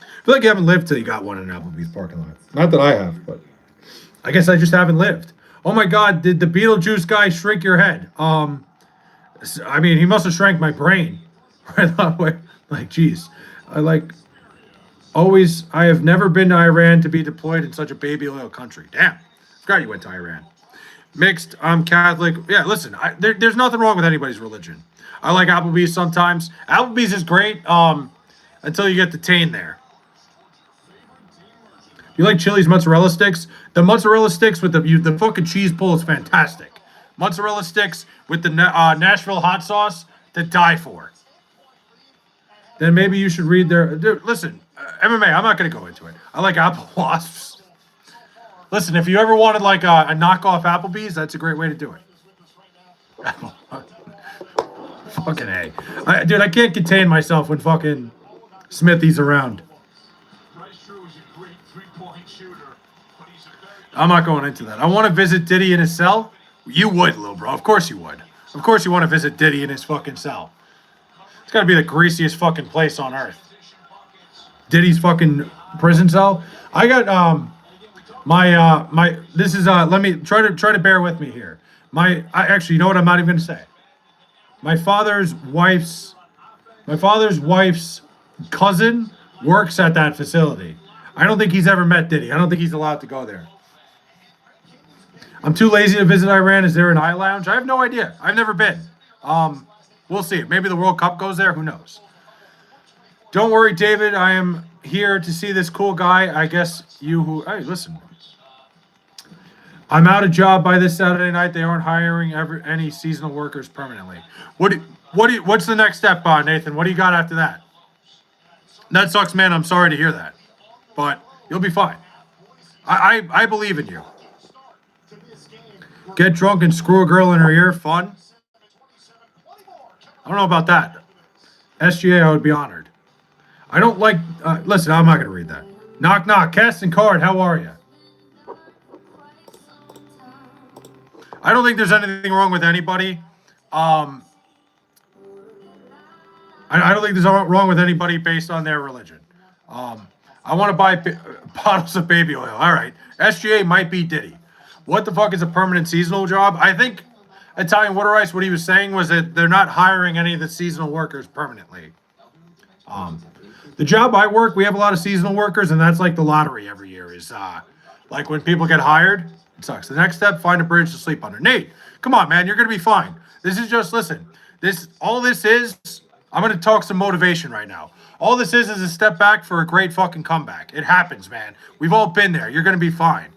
I feel like you haven't lived till you got one in an Applebee's parking lot. Not that I have, but I guess I just haven't lived. Oh my God, did the Beetlejuice guy shrink your head? I mean, he must have shrank my brain. Like, geez. I have never been to Iran to be deployed in such a baby oil country. Damn. Forgot you went to Iran. Mixed, I'm Catholic. Yeah, listen, there's nothing wrong with anybody's religion. I like Applebee's sometimes. Applebee's is great until you get detained there. You like Chili's mozzarella sticks? The mozzarella sticks with the fucking cheese pull is fantastic. Mozzarella sticks with the Nashville hot sauce to die for. Then maybe you should read their... Dude, listen, MMA, I'm not going to go into it. I like apple wasps. Listen, if you ever wanted a knockoff Applebee's, that's a great way to do it. Fucking A. Dude, I can't contain myself when fucking Smithy's around. I'm not going into that. I want to visit Diddy in his cell. You would, little bro. Of course you would. Of course you want to visit Diddy in his fucking cell. It's got to be the greasiest fucking place on earth. Diddy's fucking prison cell. I got this is let me try to bear with me here. Actually, you know what, I'm not even going to say. My father's wife's cousin works at that facility. I don't think he's ever met Diddy. I don't think he's allowed to go there. I'm too lazy to visit Iran. Is there an eye lounge? I have no idea. I've never been. We'll see. Maybe the World Cup goes there. Who knows? Don't worry, David. I am here to see this cool guy. I guess hey, listen. I'm out of job by this Saturday night. They aren't hiring any seasonal workers permanently. What's the next step, Nathan? What do you got after that? That sucks, man. I'm sorry to hear that. But you'll be fine. I believe in you. Get drunk and screw a girl in her ear. Fun? I don't know about that. SGA, I would be honored. I don't like... listen, I'm not going to read that. Knock, knock. Cast and card, how are you? I don't think there's anything wrong with anybody. I don't think there's wrong with anybody based on their religion. I want to buy bottles of baby oil. All right. SGA might be Diddy. What the fuck is a permanent seasonal job? I think Italian Water Ice, what he was saying was that they're not hiring any of the seasonal workers permanently. The job I work, we have a lot of seasonal workers, and that's like the lottery every year is like when people get hired, it sucks. The next step, find a bridge to sleep under. Nate, come on, man. You're going to be fine. This is just, listen, all this is, I'm going to talk some motivation right now. All this is a step back for a great fucking comeback. It happens, man. We've all been there. You're going to be fine.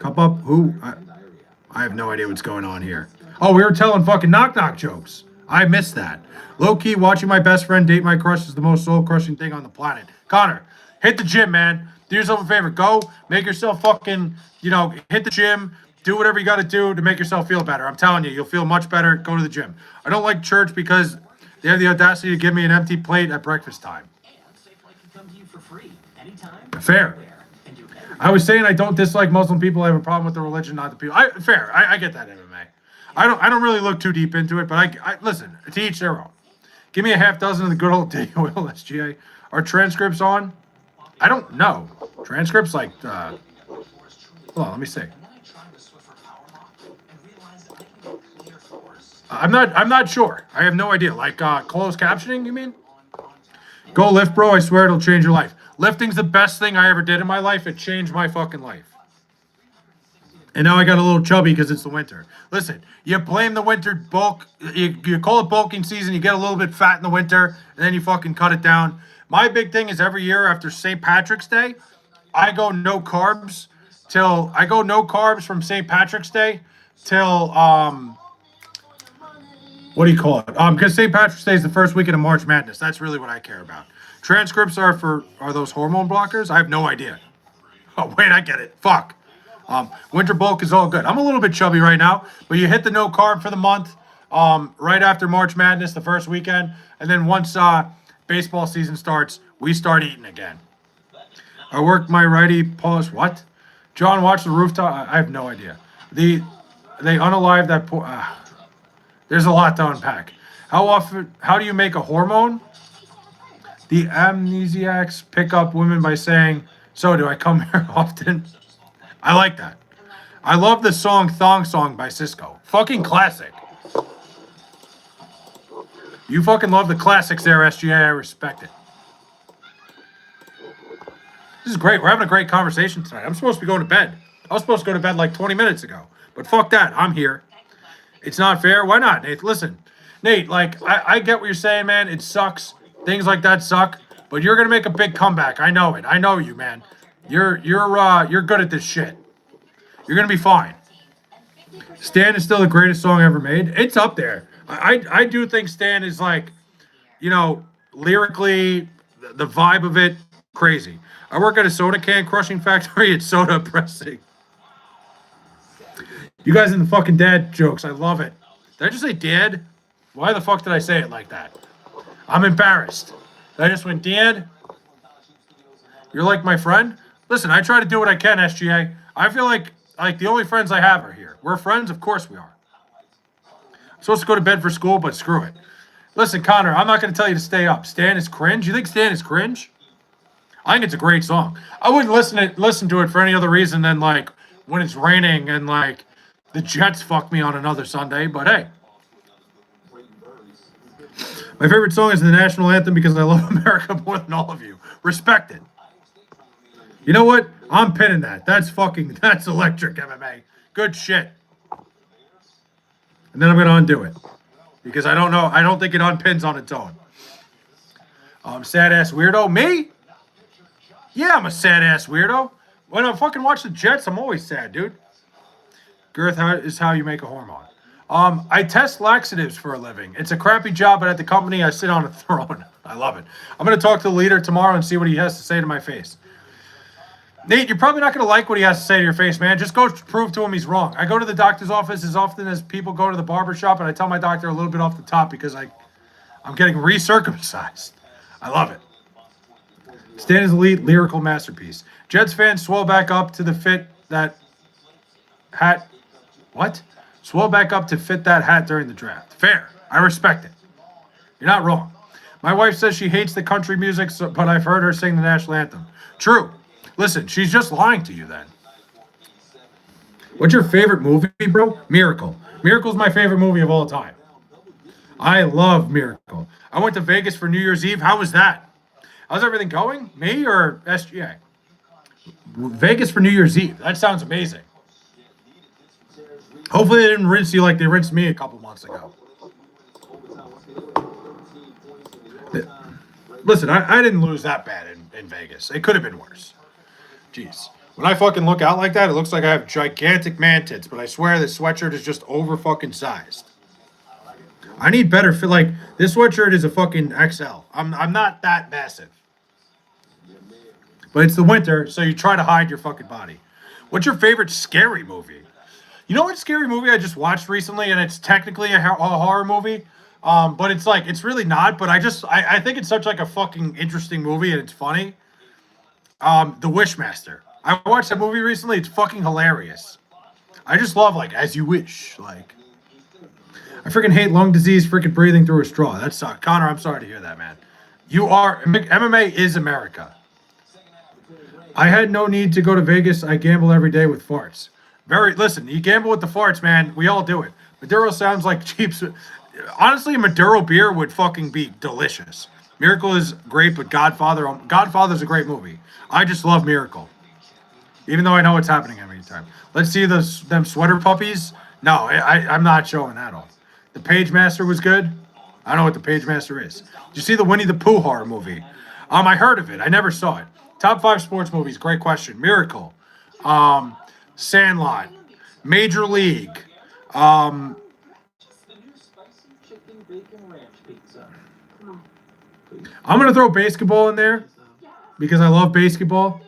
Cup up? Who? I have no idea what's going on here. Oh, we were telling fucking knock knock jokes. I missed that. Low key, watching my best friend date my crush is the most soul crushing thing on the planet. Connor, hit the gym, man. Do yourself a favor. Go make yourself fucking, hit the gym. Do whatever you got to do to make yourself feel better. I'm telling you, you'll feel much better. Go to the gym. I don't like church because they have the audacity to give me an empty plate at breakfast time. Fair. I was saying I don't dislike Muslim people. I have a problem with the religion, not the people. Fair. I get that, MMA. I don't really look too deep into it, but I listen. To each their own. Give me a half dozen of the good old Diddy Oil SGA. Are transcripts on? I don't know. Transcripts like. Hold on, let me see. I'm not sure. I have no idea. Like closed captioning, you mean? Go lift, bro. I swear it'll change your life. Lifting's the best thing I ever did in my life. It changed my fucking life. And now I got a little chubby because it's the winter. Listen, you blame the winter bulk. You call it bulking season. You get a little bit fat in the winter, and then you fucking cut it down. My big thing is every year after St. Patrick's Day, I go no carbs from St. Patrick's Day till what do you call it? Because St. Patrick's Day is the first weekend of March Madness. That's really what I care about. Transcripts are those hormone blockers? I have no idea. Oh wait, I get it. Fuck. Winter bulk is all good. I'm a little bit chubby right now, but you hit the no carb for the month right after March Madness, the first weekend, and then once baseball season starts, we start eating again. I work my righty polish. What? John, watch the rooftop. I have no idea. They unalive that poor. There's a lot to unpack. How do you make a hormone? The amnesiacs pick up women by saying, "So do I come here often?" I like that. I love the song "Thong Song" by Cisco. Fucking classic. You fucking love the classics there, SGA. I respect it. This is great. We're having a great conversation tonight. I'm supposed to be going to bed. I was supposed to go to bed like 20 minutes ago. But fuck that. I'm here. It's not fair. Why not, Nate? Listen, Nate, like, I get what you're saying, man. It sucks. Things like that suck. But you're going to make a big comeback. I know it. I know you, man. You're good at this shit. You're going to be fine. Stan is still the greatest song ever made. It's up there. I do think Stan is like, lyrically, the vibe of it, crazy. I work at a soda can crushing factory. It's soda pressing. You guys in the fucking dad jokes. I love it. Did I just say dad? Why the fuck did I say it like that? I'm embarrassed. Did I just went dad? You're like my friend? Listen, I try to do what I can, SGA. I feel like the only friends I have are here. We're friends? Of course we are. I'm supposed to go to bed for school, but screw it. Listen, Connor, I'm not going to tell you to stay up. Stan is cringe? You think Stan is cringe? I think it's a great song. I wouldn't listen to it for any other reason than, like, when it's raining and, like, the Jets fuck me on another Sunday, but hey. My favorite song is the national anthem because I love America more than all of you. Respect it. You know what? I'm pinning that. That's electric, MMA. Good shit. And then I'm going to undo it. Because I don't know. I don't think it unpins on its own. Sad ass weirdo. Me? Yeah, I'm a sad ass weirdo. When I fucking watch the Jets, I'm always sad, dude. Girth is how you make a hormone. I test laxatives for a living. It's a crappy job, but at the company, I sit on a throne. I love it. I'm going to talk to the leader tomorrow and see what he has to say to my face. Nate, you're probably not going to like what he has to say to your face, man. Just go prove to him he's wrong. I go to the doctor's office as often as people go to the barber shop, and I tell my doctor a little bit off the top because I'm getting recircumcised. I love it. Stan is elite, lyrical masterpiece. Jets fans swell back up to fit that hat. What? Swell back up to fit that hat during the draft. Fair. I respect it. You're not wrong. My wife says she hates the country music, but I've heard her sing the national anthem. True. Listen, she's just lying to you then. What's your favorite movie, bro? Miracle. Miracle's my favorite movie of all time. I love Miracle. I went to Vegas for New Year's Eve. How was that? How's everything going? Me or SGA? Vegas for New Year's Eve. That sounds amazing. Hopefully they didn't rinse you like they rinsed me a couple months ago. Listen, I didn't lose that bad in Vegas. It could have been worse. Jeez. When I fucking look out like that, it looks like I have gigantic man tits, but I swear this sweatshirt is just over fucking sized. I need better fit. Like, this sweatshirt is a fucking XL. I'm not that massive. But it's the winter, so you try to hide your fucking body. What's your favorite scary movie? You know what scary movie I just watched recently, and it's technically a horror movie, but it's like it's really not. But I think it's such like a fucking interesting movie, and it's funny. The Wishmaster. I watched that movie recently. It's fucking hilarious. I just love like As You Wish. Like, I freaking hate lung disease. Freaking breathing through a straw. That sucks, Connor. I'm sorry to hear that, man. MMA is America. I had no need to go to Vegas. I gamble every day with farts. Listen, you gamble with the farts, man. We all do it. Maduro sounds like cheap. Honestly, a Maduro beer would fucking be delicious. Miracle is great, but Godfather's a great movie. I just love Miracle. Even though I know what's happening every time. Let's see them sweater puppies. No, I'm not showing that off. The Page Master was good. I don't know what the Page Master is. Did you see the Winnie the Pooh horror movie? I heard of it. I never saw it. Top 5 sports movies. Great question. Miracle. Sandlot. Major League. I'm going to throw basketball in there because I love basketball.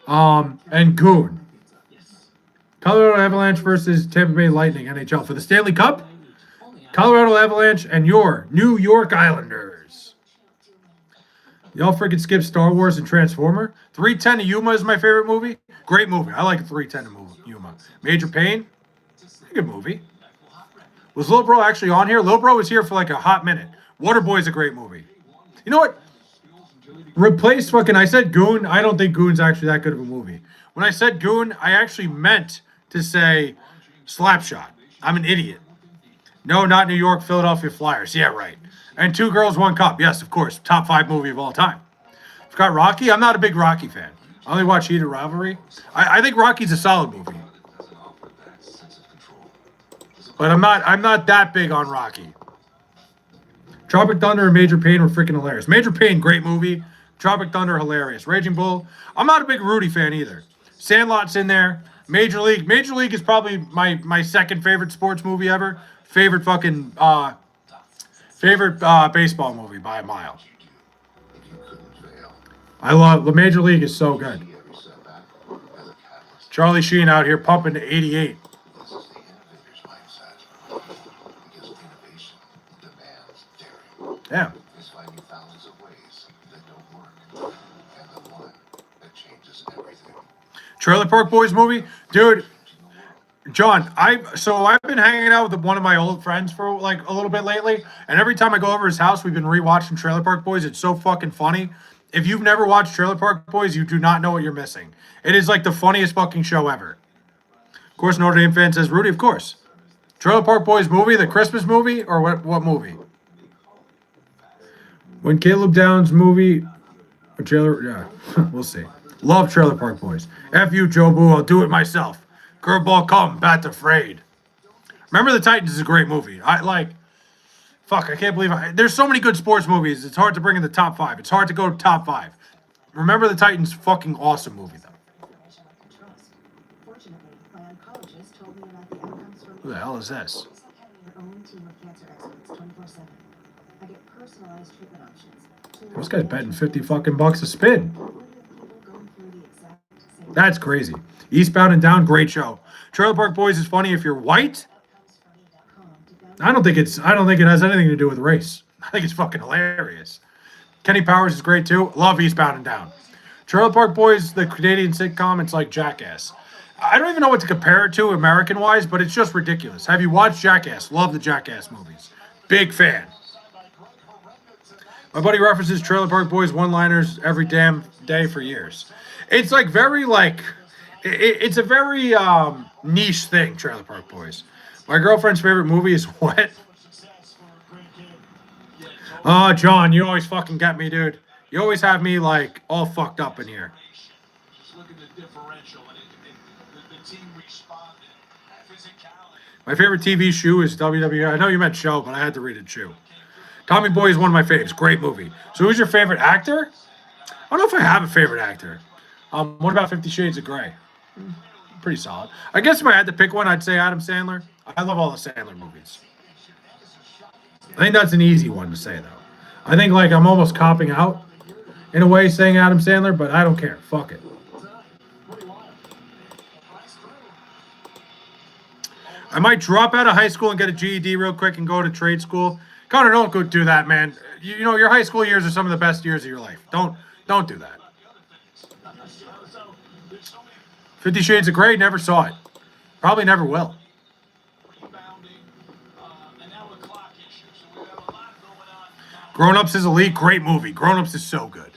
And Goon. Colorado Avalanche versus Tampa Bay Lightning, NHL. For the Stanley Cup, Colorado Avalanche and your New York Islanders. Y'all freaking skip Star Wars and Transformer. 310 to Yuma is my favorite movie. Great movie. I like 310 to Yuma. Major Payne. Good movie. Was Lil Bro actually on here? Lil Bro was here for like a hot minute. Waterboy's a great movie. You know what? Replace fucking, I said Goon. I don't think Goon's actually that good of a movie. When I said Goon, I actually meant to say Slapshot. I'm an idiot. No, not New York, Philadelphia Flyers. Yeah, right. And Two Girls, One Cup. Yes, of course. Top 5 movie of all time. Forgot Rocky. I'm not a big Rocky fan. I only watch Heat of Rivalry. I think Rocky's a solid movie. But I'm not that big on Rocky. Tropic Thunder and Major Payne were freaking hilarious. Major Payne, great movie. Tropic Thunder, hilarious. Raging Bull. I'm not a big Rudy fan either. Sandlot's in there. Major League. Major League is probably my second favorite sports movie ever. Favorite fucking baseball movie by a mile. I love the Major League is so good. Charlie Sheen out here pumping to 88. Yeah. Trailer Park Boys movie, dude. John, I've been hanging out with one of my old friends for like a little bit lately, and every time I go over his house, we've been rewatching Trailer Park Boys. It's so fucking funny. If you've never watched Trailer Park Boys, you do not know what you're missing. It is like the funniest fucking show ever. Of course, Notre Dame fan says Rudy. Of course, Trailer Park Boys movie, the Christmas movie, or what movie? When Caleb Downs movie, or trailer, yeah, we'll see. Love Trailer Park Boys. F you, Joe Boo. I'll do it myself. Curveball come, bat afraid. Remember the Titans is a great movie. I can't believe there's so many good sports movies. It's hard to bring in the top 5. It's hard to go to top 5. Remember the Titans, fucking awesome movie though. Who the hell is this? This guy's betting 50 fucking bucks a spin. That's crazy. Eastbound and Down, great show. Trailer Park Boys is funny if you're white. I don't think it has anything to do with race. I think it's fucking hilarious. Kenny Powers is great too. Love Eastbound and Down. Trailer Park Boys, the Canadian sitcom, it's like Jackass. I don't even know what to compare it to American-wise, but it's just ridiculous. Have you watched Jackass? Love the Jackass movies. Big fan. My buddy references Trailer Park Boys one-liners every damn day for years. It's like very like, it's a very niche thing, Trailer Park Boys. My girlfriend's favorite movie is what? Oh, John, you always fucking get me, dude. You always have me like all fucked up in here. My favorite TV shoe is WWE. I know you meant show, but I had to read it shoe. Tommy Boy is one of my faves. Great movie. So who's your favorite actor? I don't know if I have a favorite actor. What about 50 Shades of Grey? Pretty solid. I guess if I had to pick one, I'd say Adam Sandler. I love all the Sandler movies. I think that's an easy one to say, though. I think, like, I'm almost copping out in a way saying Adam Sandler, but I don't care. Fuck it. I might drop out of high school and get a GED real quick and go to trade school. Connor, don't go do that, man. You know, your high school years are some of the best years of your life. Don't do that. 50 Shades of Grey, never saw it. Probably never will. Grown Ups is elite. Great movie. Grown Ups is so good.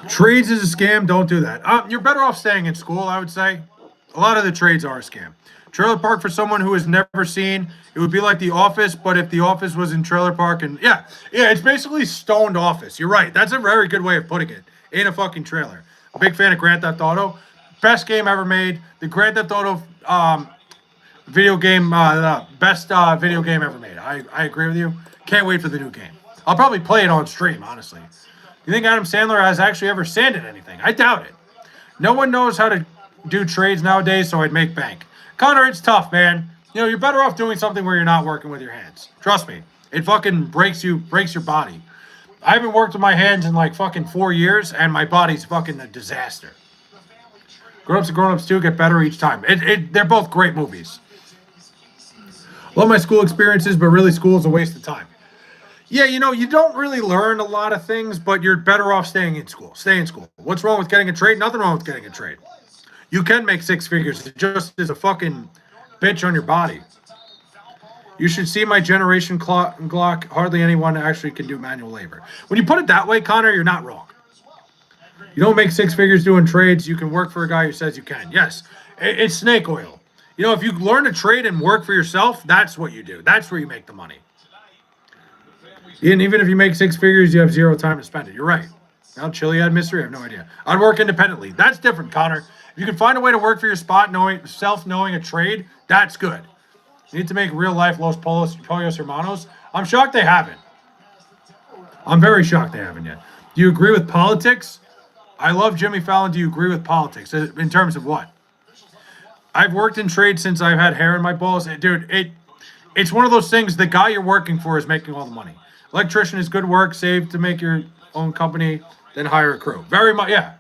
Trades is a scam. Don't do that. You're better off staying in school, I would say. A lot of the trades are a scam. Trailer park for someone who has never seen, it would be like The Office, but if The Office was in trailer park and yeah, it's basically stoned Office. You're right. That's a very good way of putting it. In a fucking trailer. A big fan of Grand Theft Auto. Best game ever made. The Grand Theft Auto video game, best video game ever made. I agree with you. Can't wait for the new game. I'll probably play it on stream, honestly. You think Adam Sandler has actually ever sanded anything? I doubt it. No one knows how to do trades nowadays, so I'd make bank. Connor, it's tough, man. You know, you're better off doing something where you're not working with your hands. Trust me. It fucking breaks your body. I haven't worked with my hands in like fucking 4 years, and my body's fucking a disaster. Grown Ups and Grown Ups 2 get better each time. They're both great movies. Love my school experiences, but really school is a waste of time. Yeah, you know, you don't really learn a lot of things, but you're better off staying in school. Stay in school. What's wrong with getting a trade? Nothing wrong with getting a trade. You can make six figures. It just is a fucking bitch on your body. You should see my generation Glock. Hardly anyone actually can do manual labor. When you put it that way, Connor, you're not wrong. You don't make six figures doing trades. You can work for a guy who says you can. Yes, it's snake oil. You know, if you learn to trade and work for yourself, that's what you do. That's where you make the money. And even if you make six figures, you have zero time to spend it. You're right. Now, Chiliad mystery, I have no idea. I'd work independently. That's different, Connor. If you can find a way to work for your spot, knowing a trade, that's good. You need to make real life Los Pollos Hermanos. I'm shocked they haven't. I'm very shocked they haven't yet. Do you agree with politics? I love Jimmy Fallon. Do you agree with politics? In terms of what? I've worked in trade since I've had hair in my balls. Dude, it's one of those things, the guy you're working for is making all the money. Electrician is good work, save to make your own company, then hire a crew. Very much, yeah.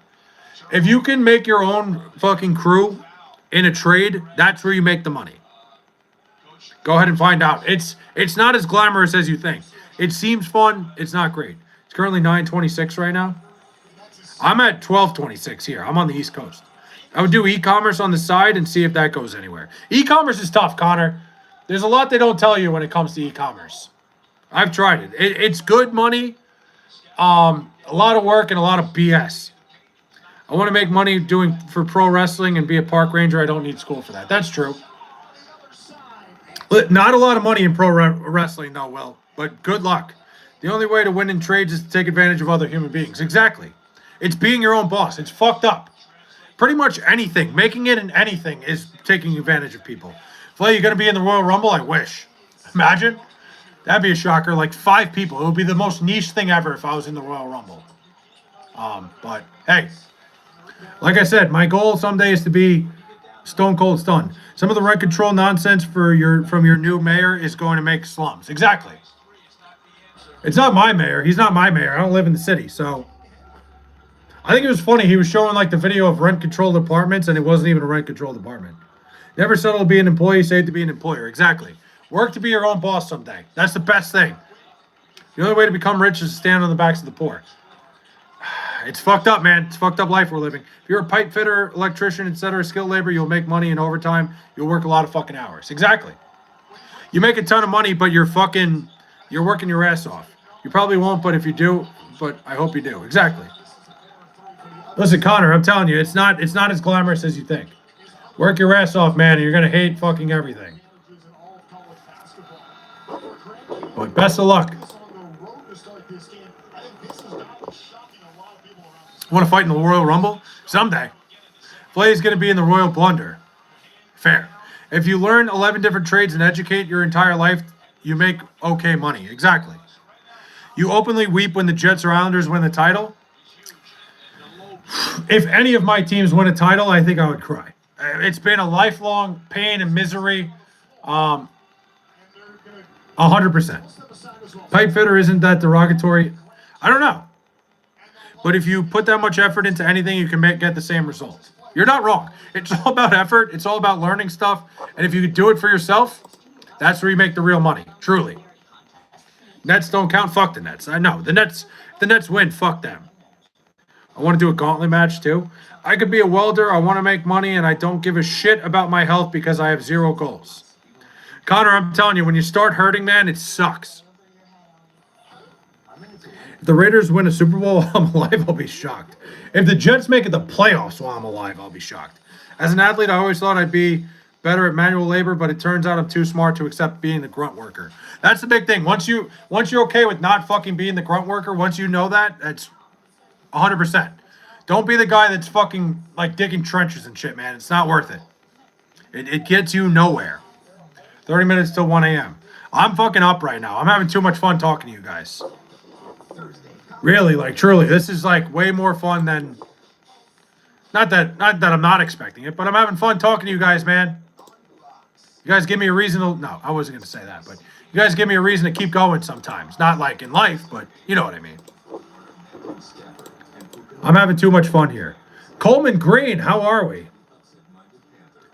If you can make your own fucking crew in a trade, that's where you make the money. Go ahead and find out. It's not as glamorous as you think. It seems fun. It's not great. It's currently 9:26 right now. I'm at 12:26 here. I'm on the East Coast. I would do e-commerce on the side and see if that goes anywhere. E-commerce is tough, Connor. There's a lot they don't tell you when it comes to e-commerce. I've tried it. It's good money, a lot of work, and a lot of BS. I want to make money doing for pro wrestling and be a park ranger. I don't need school for that. That's true. Not a lot of money in pro wrestling, though, Will. But good luck. The only way to win in trades is to take advantage of other human beings. Exactly. It's being your own boss. It's fucked up. Pretty much anything. Making it in anything is taking advantage of people. Fley, you going to be in the Royal Rumble? I wish. Imagine. That'd be a shocker. Like 5 people. It would be the most niche thing ever if I was in the Royal Rumble. But, hey. Like I said, my goal someday is to be stone cold stunned. Some of the rent control nonsense from your new mayor is going to make slums. Exactly. It's not my mayor. He's not my mayor. I don't live in the city, so... I think it was funny. He was showing like the video of rent-controlled apartments, and it wasn't even a rent-controlled apartment. Never settle to be an employee, save to be an employer. Exactly. Work to be your own boss someday. That's the best thing. The only way to become rich is to stand on the backs of the poor. It's fucked up, man. It's fucked up life we're living. If you're a pipe fitter, electrician, etc., skilled labor, you'll make money in overtime. You'll work a lot of fucking hours. Exactly. You make a ton of money, but you're working your ass off. You probably won't, but if you do, but I hope you do. Exactly. Listen, Connor, I'm telling you, it's not as glamorous as you think. Work your ass off, man, and you're going to hate fucking everything. But best of luck. Want to fight in the Royal Rumble? Someday. Fley is going to be in the Royal Blunder. Fair. If you learn 11 different trades and educate your entire life, you make okay money. Exactly. You openly weep when the Jets or Islanders win the title. If any of my teams win a title, I think I would cry. It's been a lifelong pain and misery. 100%. Pipe fitter isn't that derogatory? I don't know. But if you put that much effort into anything, you can get the same result. You're not wrong. It's all about effort. It's all about learning stuff. And if you could do it for yourself, that's where you make the real money. Truly. Nets don't count. Fuck the Nets. I know. The Nets win. Fuck them. I want to do a gauntlet match too. I could be a welder. I want to make money, and I don't give a shit about my health because I have 0 goals. Connor, I'm telling you, when you start hurting, man, it sucks. If the Raiders win a Super Bowl while I'm alive, I'll be shocked. If the Jets make it the playoffs while I'm alive, I'll be shocked. As an athlete, I always thought I'd be better at manual labor, but it turns out I'm too smart to accept being the grunt worker. That's the big thing. Once you're okay with not fucking being the grunt worker, once you know that, that's 100%. Don't be the guy that's fucking like digging trenches and shit, man. It's not worth it. It gets you nowhere. 30 minutes till 1 a.m. I'm fucking up right now. I'm having too much fun talking to you guys. Really, like truly, this is like way more fun than. Not that I'm not expecting it, but I'm having fun talking to you guys, man. You guys give me a reason to. No, I wasn't gonna say that, but you guys give me a reason to keep going sometimes. Not like in life, but you know what I mean. I'm having too much fun here. Coleman Green, how are we?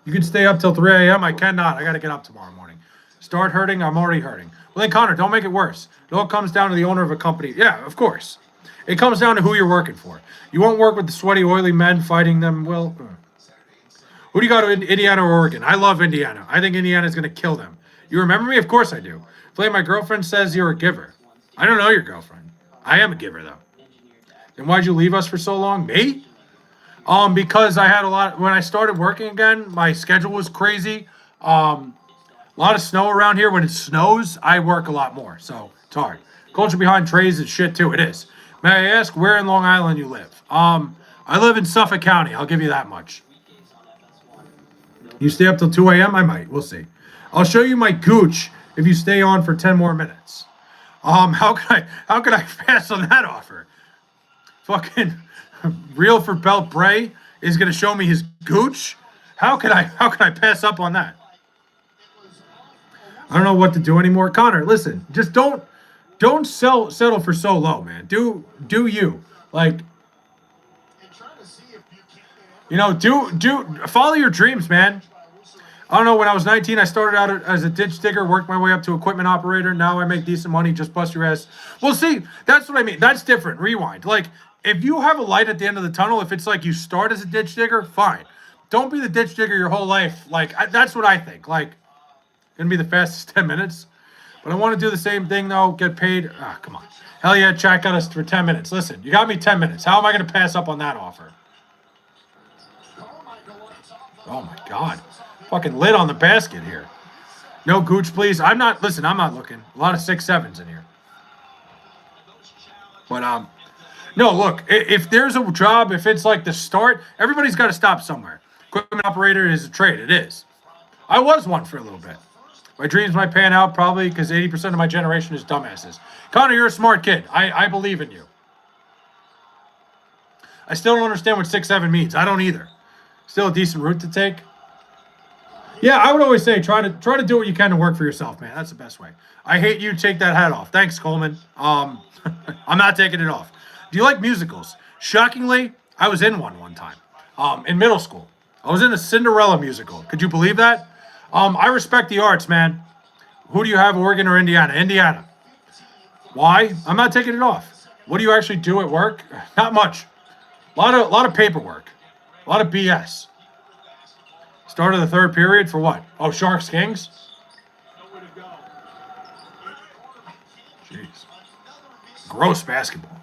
You can stay up till 3 a.m. I cannot. I got to get up tomorrow morning. Start hurting. I'm already hurting. Well, then, Connor, don't make it worse. It all comes down to the owner of a company. Yeah, of course. It comes down to who you're working for. You won't work with the sweaty, oily men fighting them. Well, who do you got to Indiana or Oregon? I love Indiana. I think Indiana's going to kill them. You remember me? Of course I do. Fley, my girlfriend says you're a giver. I don't know your girlfriend. I am a giver, though. Then why'd you leave us for so long? Me? Because I had when I started working again, my schedule was crazy. A lot of snow around here. When it snows, I work a lot more, so it's hard. Culture behind trays is shit too. It is. May I ask where in Long Island you live? I live in Suffolk County. I'll give you that much. You stay up till 2 a.m.? I might. We'll see. I'll show you my gooch if you stay on for 10 more minutes. How can I pass on that offer? Fucking Real for Belt Bray is gonna show me his gooch? How can I pass up on that? I don't know what to do anymore. Connor, listen, just don't settle for so low, man. Do you. Like, you know, follow your dreams, man. I don't know, when I was 19, I started out as a ditch digger, worked my way up to equipment operator. Now I make decent money, just bust your ass. Well, see, that's what I mean. That's different. Rewind. Like, if you have a light at the end of the tunnel, if it's like you start as a ditch digger, fine. Don't be the ditch digger your whole life. Like, that's what I think. Like, gonna be the fastest 10 minutes. But I want to do the same thing, though. Get paid. Ah, come on. Hell yeah, chat got us for 10 minutes. Listen, you got me 10 minutes. How am I going to pass up on that offer? Oh, my God. Fucking lid on the basket here. No gooch, please. I'm not looking. A lot of 6'7s in here. But, no, look, if there's a job, if it's like the start, everybody's got to stop somewhere. Equipment operator is a trade. It is. I was one for a little bit. My dreams might pan out probably because 80% of my generation is dumbasses. Connor, you're a smart kid. I believe in you. I still don't understand what 6'7 means. I don't either. Still a decent route to take. Yeah, I would always say try to do what you can to work for yourself, man. That's the best way. I hate you. Take that hat off. Thanks, Coleman. I'm not taking it off. Do you like musicals? Shockingly, I was in one time. In middle school. I was in a Cinderella musical. Could you believe that? I respect the arts, man. Who do you have, Oregon or Indiana? Indiana. Why? I'm not taking it off. What do you actually do at work? Not much. A lot of paperwork. A lot of BS. Start of the third period for what? Oh, Sharks Kings? Jeez. Gross basketball.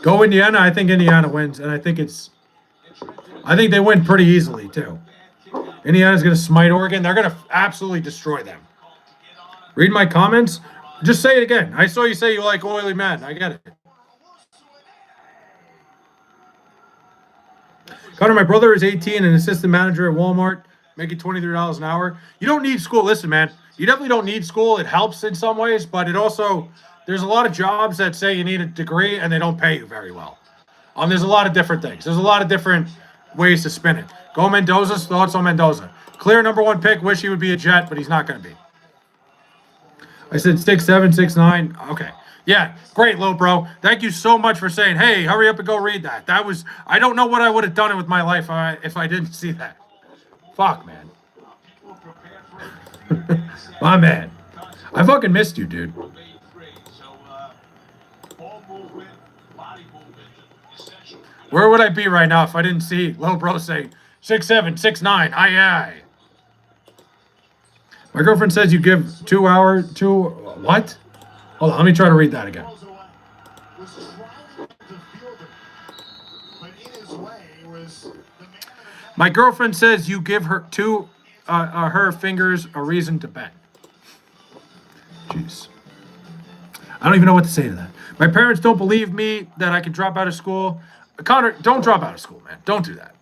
Go Indiana. I think Indiana wins, and I think they win pretty easily, too. Indiana's going to smite Oregon. They're going to absolutely destroy them. Read my comments. Just say it again. I saw you say you like oily men. I get it. Connor, my brother is 18 and assistant manager at Walmart. making $23 an hour. You don't need school. Listen, man, you definitely don't need school. It helps in some ways, but it also, there's a lot of jobs that say you need a degree and they don't pay you very well. There's a lot of different things. There's a lot of different ways to spin it. Go Mendoza's thoughts on Mendoza. Clear number one pick. Wish he would be a Jet, but he's not going to be. I said 6'7", 6'9". Okay. Yeah, great, little bro. Thank you so much for saying, hey, hurry up and go read that. That was, I don't know what I would have done with my life if I didn't see that. Fuck, man. My man. I fucking missed you, dude. Where would I be right now if I didn't see little bro say 6'7", 6'9", aye. My girlfriend says you give 2 hours, what? Hold on, let me try to read that again. My girlfriend says you give her her fingers a reason to bend. Jeez. I don't even know what to say to that. My parents don't believe me that I can drop out of school. Connor, don't drop out of school, man. Don't do that.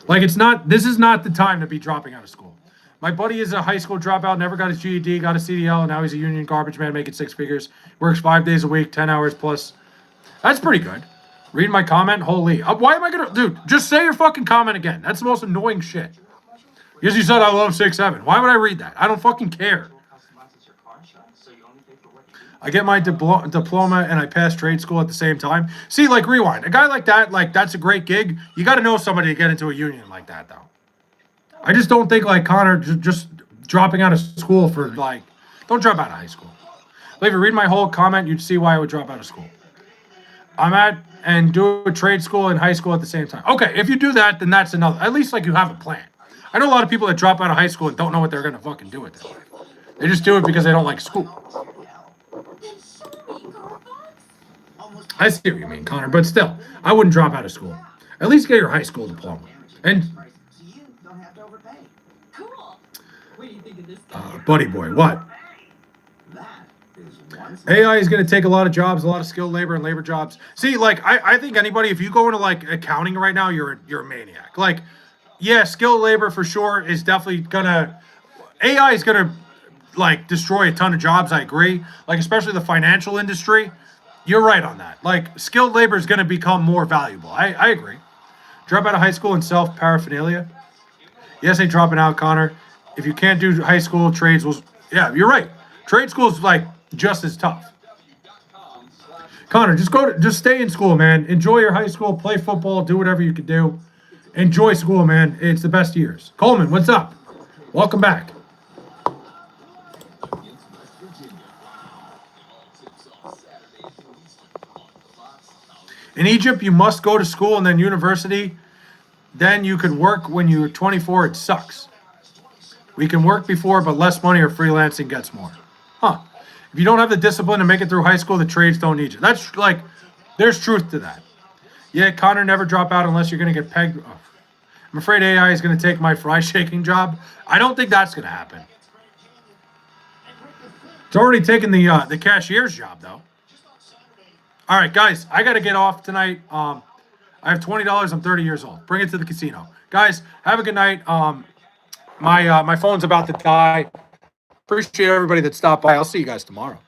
Like, this is not the time to be dropping out of school. My buddy is a high school dropout, never got his GED, got a CDL, and now he's a union garbage man making 6 figures. Works 5 days a week, 10 hours plus. That's pretty good. Read my comment? Holy. Why am I going to... Dude, just say your fucking comment again. That's the most annoying shit. Because you said I love 6'7". Why would I read that? I don't fucking care. I get my diploma and I pass trade school at the same time. See, like, rewind. A guy like that, like, that's a great gig. You got to know somebody to get into a union like that, though. I just don't think, like, Connor just dropping out of school for, like, don't drop out of high school. But if you read my whole comment, you'd see why I would drop out of school. I'm at and do a trade school and high school at the same time. Okay, if you do that, then that's another. At least, like, you have a plan. I know a lot of people that drop out of high school and don't know what they're going to fucking do with their life. They just do it because they don't like school. I see what you mean, Connor, but still, I wouldn't drop out of school. At least get your high school diploma. And, buddy boy, what? AI is going to take a lot of jobs, a lot of skilled labor and labor jobs. See, like, I think anybody, if you go into, like, accounting right now, you're a maniac. Like, yeah, skilled labor for sure is definitely going to, AI is going to, like, destroy a ton of jobs, I agree. Like, especially the financial industry. You're right on that. Like, skilled labor is going to become more valuable. I agree. Drop out of high school and self-paraphernalia. Yes, ain't dropping out, Connor. If you can't do high school, trades will... Yeah, you're right. Trade school is, like, just as tough. Connor, just stay in school, man. Enjoy your high school. Play football. Do whatever you can do. Enjoy school, man. It's the best years. Coleman, what's up? Welcome back. In Egypt, you must go to school and then university. Then you could work when you're 24. It sucks. We can work before, but less money or freelancing gets more. Huh. If you don't have the discipline to make it through high school, the trades don't need you. That's like, there's truth to that. Yeah, Connor, never drop out unless you're going to get pegged. Oh. I'm afraid AI is going to take my fry shaking job. I don't think that's going to happen. It's already taken the cashier's job, though. All right, guys, I got to get off tonight. I have $20. I'm 30 years old. Bring it to the casino. Guys, have a good night. My phone's about to die. Appreciate everybody that stopped by. I'll see you guys tomorrow.